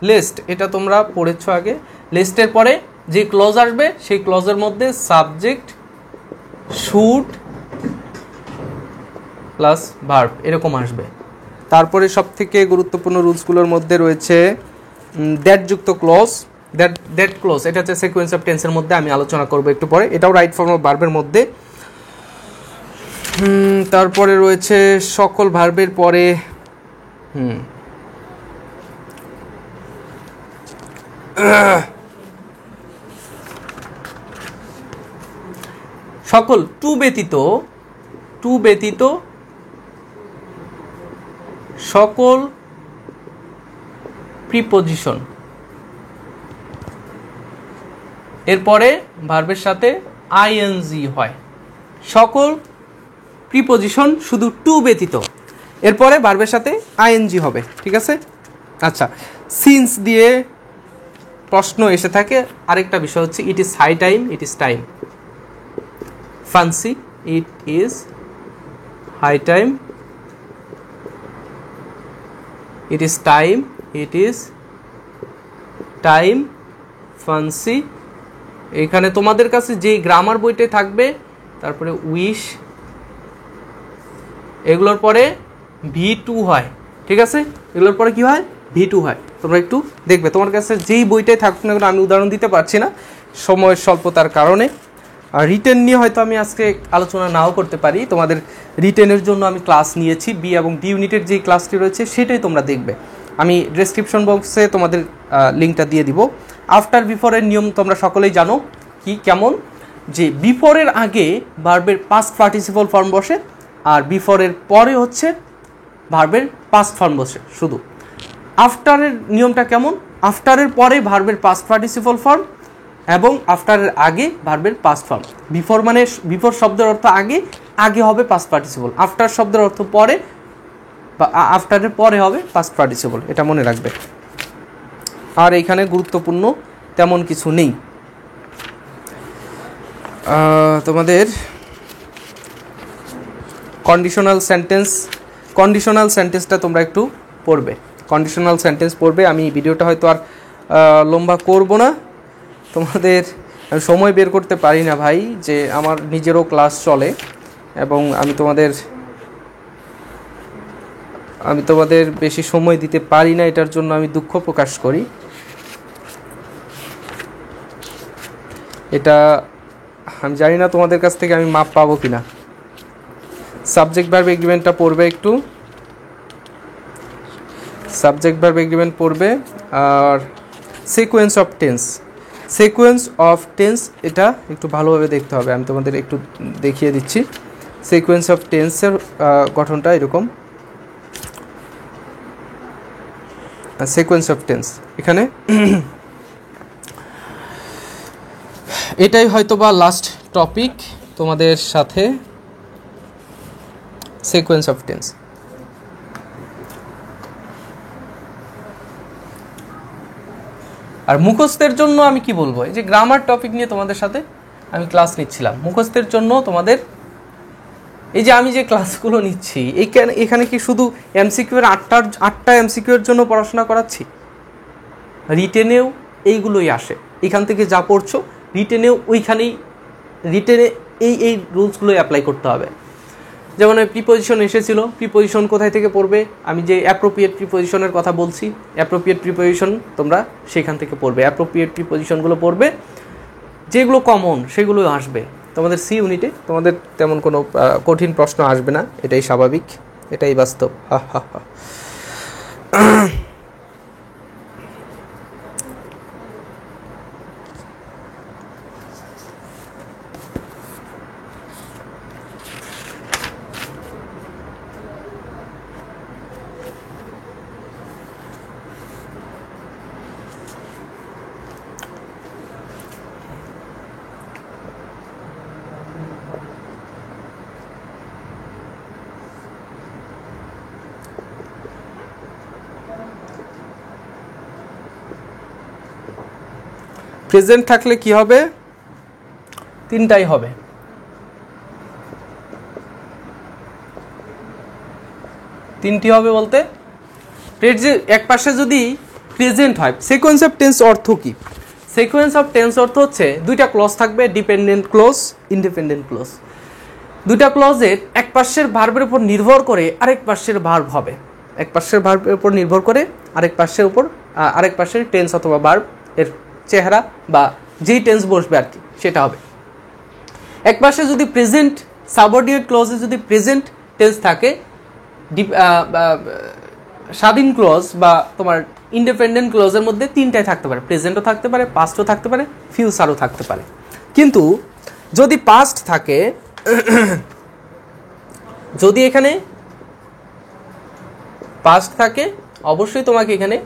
লেস্ট, এটা তোমরা পড়েছো আগে। লেস্টের পরে যে ক্লজ আসবে সেই ক্লজের মধ্যে সাবজেক্ট শুড প্লাস ভার্ব এরকম আসবে। তারপরে সব থেকে গুরুত্বপূর্ণ রুলসগুলোর মধ্যে রয়েছে দ্যাট যুক্ত ক্লজ, দ্যাট ক্লজ এটা হচ্ছে সিকোয়েন্স অফ টেন্সের মধ্যে, আমি আলোচনা করব একটু পরে, এটাও রাইট ফর্ম অফ ভার্বের মধ্যে। তারপরে রয়েছে সকল ভার্বের পরে সকল টু ব্যতীত সকল প্রিপোজিশন, এরপরে ভার্বের সাথে আইএনজি হয়। সকল প্রিপোজিশন শুধু টু ব্যতীত, এরপরে ভার্বের সাথে আইএনজি হবে, ঠিক আছে। আচ্ছা, সিন্স দিয়ে প্রশ্ন এসে থাকে। আরেকটা বিষয় হচ্ছে it is high time, it is time. Fancy, it is high time, it is time, it is time. Fancy, এখানে তোমাদের কাছে যে গ্রামার বইতে থাকবে, তারপরে উইশ, এগুলোর পরে V2 হয়, ঠিক আছে। এগুলোর পরে কি হয়? V2 হয়। তোমরা একটু দেখবে, তোমার কাছে যেই বইটাই থাকুক না কেন, আমি উদাহরণ দিতে পারছি না সময়ের স্বল্পতার কারণে। আর রিটেন নিয়ে হয়তো আমি আজকে আলোচনা নাও করতে পারি। তোমাদের রিটেনের জন্য আমি ক্লাস নিয়েছি, বি এবং ডি ইউনিটের যেই ক্লাসটি রয়েছে সেটাই তোমরা দেখবে। আমি ডেসক্রিপশন বক্সে তোমাদের লিঙ্কটা দিয়ে দিব। আফটার বিফোরের নিয়ম তোমরা সকলেই জানো কি কেমন, যে বিফোরের আগে ভার্বের পাস্ট পার্টিসিপল ফর্ম বসে, আর বিফোরের পরে হচ্ছে ভার্বের পাস্ট ফর্ম বসে শুধু। আফটারের নিয়মটা কেমন? আফটারের পরে ভার্বের পাস্ট পার্টিসিপল ফর্ম এবং আফটারের আগে ভার্বের পাস্ট ফর্ম। বিফোর মানে বিফোর শব্দের অর্থ আগে, আগে হবে পাস্ট পার্টিসিপল। আফটার শব্দের অর্থ পরে, বা আফটারের পরে হবে পাস্ট পার্টিসিপল, এটা মনে রাখবে। আর এইখানে গুরুত্বপূর্ণ তেমন কিছু নেই। তোমাদের কন্ডিশনাল সেন্টেন্সটা তোমরা একটু পড়বে, কন্ডিশনাল সেন্টেন্স পড়বে। আমি ভিডিওটা হয়তো আর লম্বা করব না, তোমাদের আমি সময় বের করতে পারি না ভাই, যে আমার নিজেরও ক্লাস চলে এবং আমি তোমাদের বেশি সময় দিতে পারি না, এটার জন্য আমি দুঃখ প্রকাশ করি। এটা আমি জানি না তোমাদের কাছ থেকে আমি মাপ পাবো কিনা। সাবজেক্ট ভার্ব এগ্রিমেন্টটা পড়বে একটু, সাবজেক্ট ভার্ব এগ্রিমেন্ট পড়বে। আর সিকোয়েন্স অফ টেন্স এটা একটু ভালোভাবে দেখতে হবে। আমি তোমাদের একটু দেখিয়ে দিচ্ছি। সিকোয়েন্স অফ টেন্সের গঠনটা এরকম। সিকোয়েন্স অফ টেন্স এখানে এটাই হয়তো বা লাস্ট টপিক তোমাদের সাথে, সিকোয়েন্স অফ টেন্স। আর মুখস্থের জন্য আমি কি বলবো, এই যে গ্রামার টপিক নিয়ে তোমাদের সাথে আমি ক্লাস নিচ্ছিলাম, মুখস্থের জন্য তোমাদের এই যে আমি যে ক্লাসগুলো নিচ্ছি, এখানে কি শুধু এমসিকিউ এর আটটা এমসিকিউ এর জন্য পড়াশোনা করাচ্ছি? রিটেনেও এইগুলোই আসে, এখান থেকে যা পড়ছো রিটেনেও রিটেনে এই রুলসগুলোই অ্যাপ্লাই করতে হবে। যেমন ওই প্রিপোজিশন এসেছিল, প্রিপোজিশন কোথায় থেকে পড়বে? আমি যে অ্যাপ্রোপ্রিয়েট প্রিপোজিশনের কথা বলছি, অ্যাপ্রোপ্রিয়েট প্রিপোজিশন তোমরা সেখান থেকে পড়বে, অ্যাপ্রোপ্রিয়েট প্রিপোজিশনগুলো পড়বে, যেগুলো কমন সেগুলো আসবে তোমাদের সি ইউনিটে। তোমাদের তেমন কোনো কঠিন প্রশ্ন আসবে না, এটাই স্বাভাবিক, এটাই বাস্তব। প্রেজেন্ট থাকলে কি হবে, তিনটাই হবে। তিনটি হবে বলতে এক পাশে যদি প্রেজেন্ট হয়, সিকোয়েন্স অফ টেন্স অর্থ কি? সিকোয়েন্স অফ টেন্স অর্থ হচ্ছে দুইটা ক্লজ থাকবে, ডিপেন্ডেন্ট ক্লজ, ইন্ডিপেন্ডেন্ট ক্লজ। দুইটা ক্লজের এক পাশের ভার্বের উপর নির্ভর করে আরেক পাশের ভার্ব হবে, এক পাশের ভার্বের উপর নির্ভর করে আরেক পাশের টেন্স অথবা ভার্ব এর চেহারা বা যেই টেন্স বসবে আর কি সেটা হবে। এক পাশে যদি প্রেজেন্ট সাবঅর্ডিনেট ক্লজে যদি প্রেজেন্ট টেন্স থাকে, স্বাধীন ক্লজ বা তোমার ইন্ডিপেন্ডেন্ট ক্লজের মধ্যে তিনটাই থাকতে পারে, প্রেজেন্টও থাকতে পারে, পাস্টও থাকতে পারে, ফিউচারও থাকতে পারে। কিন্তু যদি পাস্ট থাকে, যদি এখানে পাস্ট থাকে অবশ্যই তোমাকে এখানে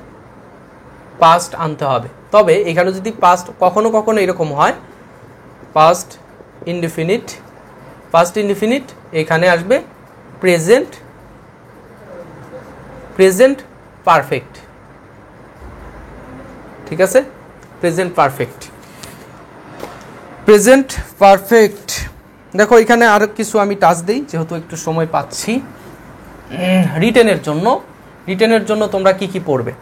পাস্ট আনতে হবে। তবে এখানে যদি পাস্ট কখনো কখনো এরকম হয়, পাস্ট ইনডিফিনিট এখানে আসবে প্রেজেন্ট পারফেক্ট। ঠিক আছে, প্রেজেন্ট পারফেক্ট। দেখো এখানে আর কিছু আমি টাচ দিই যেহেতু একটু সময় পাচ্ছি। রিটেনের জন্য তোমরা কি পড়বে?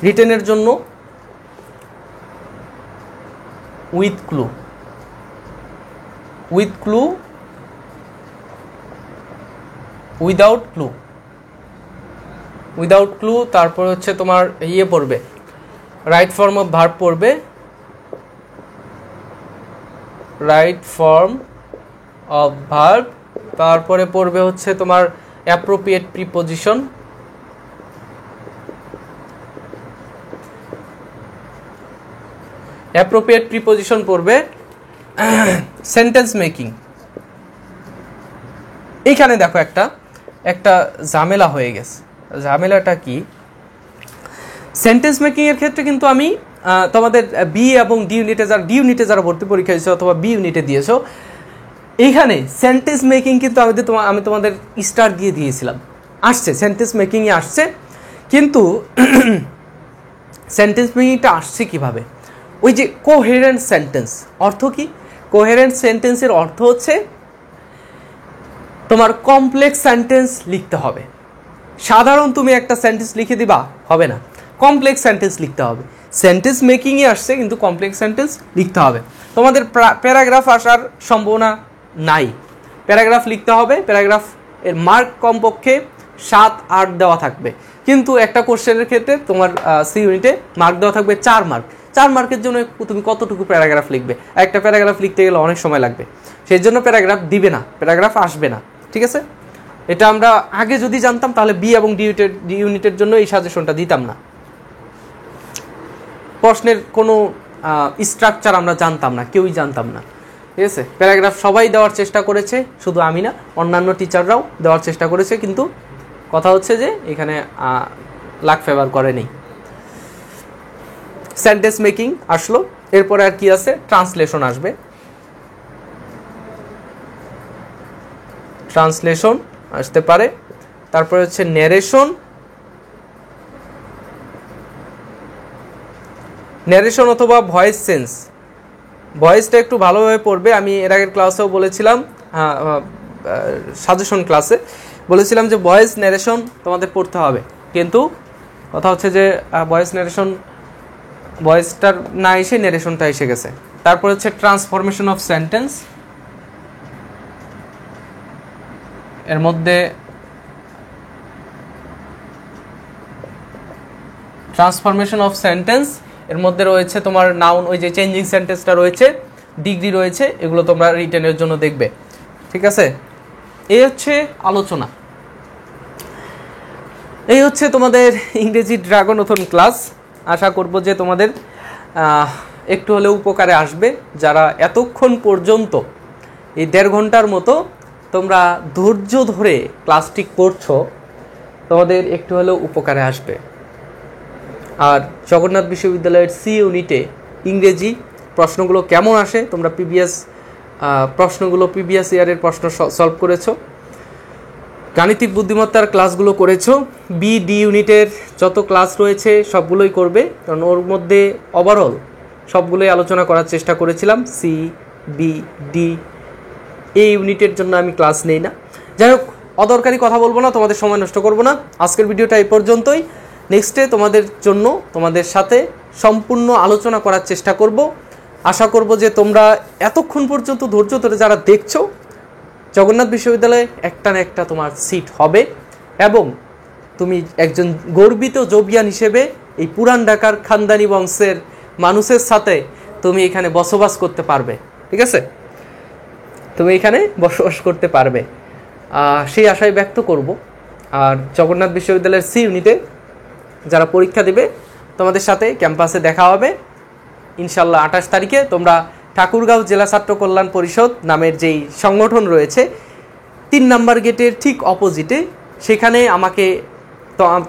রিটেনের জন্য উইথ ক্লু, উইদাউট ক্লু, তারপর হচ্ছে তোমার পড়বে রাইট ফর্ম অফ ভার্ব পড়বে, তারপরে পড়বে হচ্ছে তোমার অ্যাপ্রোপ্রিয়েট প্রিপোজিশন পড়বে, সেন্টেন্স মেকিং। এইখানে দেখো একটা ঝামেলা হয়ে গেছে। ঝামেলাটা কি? সেন্টেন্স মেকিং এর ক্ষেত্রে কিন্তু আমি তোমাদের বি এবং ডি ইউনিটে যারা ভর্তি পরীক্ষা দিয়েছো অথবা বি ইউনিটে দিয়েছো, এইখানে সেন্টেন্স মেকিং কিন্তু আমি তোমাদের স্টার দিয়ে দিয়েছিলাম, আসছে সেন্টেন্স মেকিংয়ে আসছে। কিন্তু সেন্টেন্স মেকিংটা আসছে কিভাবে? ওই যে কোহেরেন্ট সেন্টেন্স। অর্থ কি? কোহেরেন্ট সেন্টেন্সের অর্থ হচ্ছে তোমার কমপ্লেক্স সেন্টেন্স লিখতে হবে। সাধারণ তুমি একটা সেন্টেন্স লিখে দিবা হবে না, কমপ্লেক্স সেন্টেন্স লিখতে হবে। সেন্টেন্স মেকিংয়ে আসছে কিন্তু কমপ্লেক্স সেন্টেন্স লিখতে হবে। তোমাদের প্যারাগ্রাফ আসার সম্ভাবনা নাই, প্যারাগ্রাফ লিখতে হবে। প্যারাগ্রাফ এর মার্ক কমপক্ষে 7-8 দেওয়া থাকবে, কিন্তু একটা কোশ্চেনের ক্ষেত্রে তোমার সি ইউনিটে মার্ক দেওয়া থাকবে 4 মার্ক। 4 মার্কের জন্য তুমি কতটুকু প্যারাগ্রাফ লিখবে? একটা প্যারাগ্রাফ লিখতে গেলে অনেক সময় লাগবে, সেই জন্য প্যারাগ্রাফ দিবে না, প্যারাগ্রাফ আসবে না। ঠিক আছে, এটা আমরা আগে যদি জানতাম তাহলে বি এবং ডি ইউনিটের জন্য এই সাজেশনটা দিতাম না। প্রশ্নের কোনো স্ট্রাকচার আমরা জানতাম না, কেউই জানতাম না। ঠিক আছে, প্যারাগ্রাফ সবাই দেওয়ার চেষ্টা করেছে, শুধু আমি না, অন্যান্য টিচাররাও দেওয়ার চেষ্টা করেছে, কিন্তু কথা হচ্ছে যে এখানে লাক ফেভার করেনি। সেন্টেন্স মেকিং আসলো, এরপরে আর কি আছে? ট্রান্সলেশন আসবে। ট্রান্সলেশন আসতে পারে, তারপরে হচ্ছে ন্যারেশন অথবা ভয়েস চেঞ্জ। ভয়েসটা একটু ভালোভাবে পড়বে। আমি এর আগের ক্লাসেও বলেছিলাম, সাজেশন ক্লাসে বলেছিলাম যে ভয়েস ন্যারেশন তোমাদের পড়তে হবে, কিন্তু কথা হচ্ছে যে ভয়েসটার না এসে ন্যারেশনটা এসে গেছে। তারপর হচ্ছে ট্রান্সফরমেশন অফ সেন্টেন্স। এর মধ্যে এর মধ্যে রয়েছে তোমার নাউন, ওই যে চেঞ্জিং সেন্টেন্সটা রয়েছে, ডিগ্রি রয়েছে, এগুলো তোমরা রিটেনের জন্য দেখবে। ঠিক আছে, এই হচ্ছে আলোচনা, এই হচ্ছে তোমাদের ইংরেজি ড্রাগন নতুন ক্লাস। আশা করব যে তোমাদের একটু হলেও উপকারে আসবে। যারা এতক্ষণ পর্যন্ত এই 1.5 ঘন্টার মতো তোমরা ধৈর্য ধরে ক্লাসটি করছো, তোমাদের একটু হলেও উপকারে আসবে। আর জগন্নাথ বিশ্ববিদ্যালয়ের সি ইউনিটে ইংরেজি প্রশ্নগুলো কেমন আসে, তোমরা প্রিভিয়াস ইয়ারের প্রশ্ন সলভ করেছো, গাণিতিক বুদ্ধিমত্তার ক্লাসগুলো করেছো, বি ডি ইউনিটের যত ক্লাস রয়েছে সবগুলোই করবে, কারণ ওর মধ্যে ওভারঅল সবগুলোই আলোচনা করার চেষ্টা করেছিলাম। সি, বি, ডি এই ইউনিটের জন্য আমি ক্লাস নেই না। যাই হোক, অদরকারি কথা বলবো না, তোমাদের সময় নষ্ট করব না। আজকের ভিডিওটা এই পর্যন্তই। নেক্সটে তোমাদের জন্য তোমাদের সাথে সম্পূর্ণ আলোচনা করার চেষ্টা করব। আশা করব যে তোমরা এতক্ষণ পর্যন্ত ধৈর্য ধরে যারা দেখছো, জগন্নাথ বিশ্ববিদ্যালয়ে একটা না একটা তোমার সিট হবে এবং তুমি একজন গর্বিত জবিয়ান হিসেবে এই পুরান ঢাকার খানদানি বংশের মানুষের সাথে তুমি এখানে বসবাস করতে পারবে। ঠিক আছে, তুমি এখানে বসবাস করতে পারবে, সেই আশাই ব্যক্ত করব। আর জগন্নাথ বিশ্ববিদ্যালয়ের সি ইউনিটে যারা পরীক্ষা দেবে তোমাদের সাথে ক্যাম্পাসে দেখা হবে ইনশাল্লাহ 28 তারিখে। তোমরা ঠাকুরগাঁও জেলা ছাত্র কল্যাণ পরিষদ নামের যেই সংগঠন রয়েছে 3 নম্বর গেটের ঠিক অপোজিটে, সেখানে আমাকে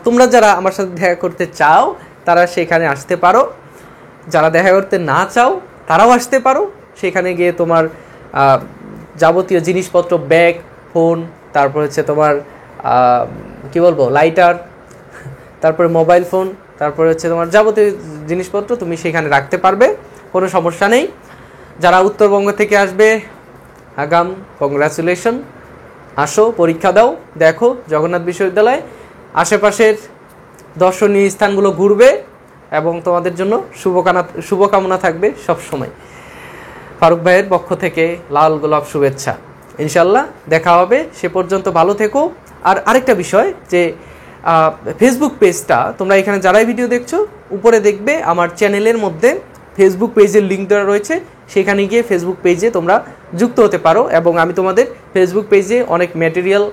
তোমরা যারা আমার সাথে দেখা করতে চাও তারা সেখানে আসতে পারো, যারা দেখা করতে না চাও তারাও আসতে পারো। সেখানে গিয়ে তোমার যাবতীয় জিনিসপত্র, ব্যাগ, ফোন, তারপর হচ্ছে তোমার কি বলবো লাইটার, তারপরে মোবাইল ফোন, তারপরে হচ্ছে তোমার যাবতীয় জিনিসপত্র তুমি সেখানে রাখতে পারবে, কোনো সমস্যা নেই। যারা উত্তরবঙ্গ থেকে আসবে আগাম কংগ্রাচুলেশন, আসো, পরীক্ষা দাও, দেখো জগন্নাথ বিশ্ববিদ্যালয়, আশেপাশের দর্শনীয় স্থানগুলো ঘুরবে এবং তোমাদের জন্য শুভকামনা থাকবে সব সময়। ফারুক ভাইয়ের পক্ষ থেকে লাল গোলাপ শুভেচ্ছা। ইনশাল্লাহ দেখা হবে, সে পর্যন্ত ভালো থেকো। আর আরেকটা বিষয় যে ফেসবুক পেজটা তোমরা এখানে যারাই ভিডিও দেখছো উপরে দেখবে আমার চ্যানেলের মধ্যে ফেসবুক পেজের লিঙ্ক দেওয়া রয়েছে, সেখানে গিয়ে ফেসবুক পেজে তোমরা যুক্ত হতে পারো এবং আমি তোমাদের ফেসবুক পেজে অনেক ম্যাটেরিয়াল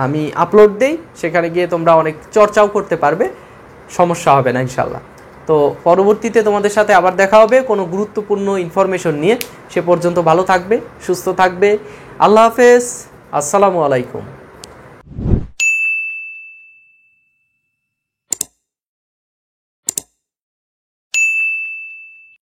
আমি আপলোড দেই, সেখানে গিয়ে তোমরা অনেক চর্চাও করতে পারবে, সমস্যা হবে না ইনশাল্লাহ। তো পরবর্তীতে তোমাদের সাথে আবার দেখা হবে কোনো গুরুত্বপূর্ণ ইনফরমেশন নিয়ে। সে পর্যন্ত ভালো থাকবে, সুস্থ থাকবে। আল্লাহ হাফেজ, আসসালামু আলাইকুম।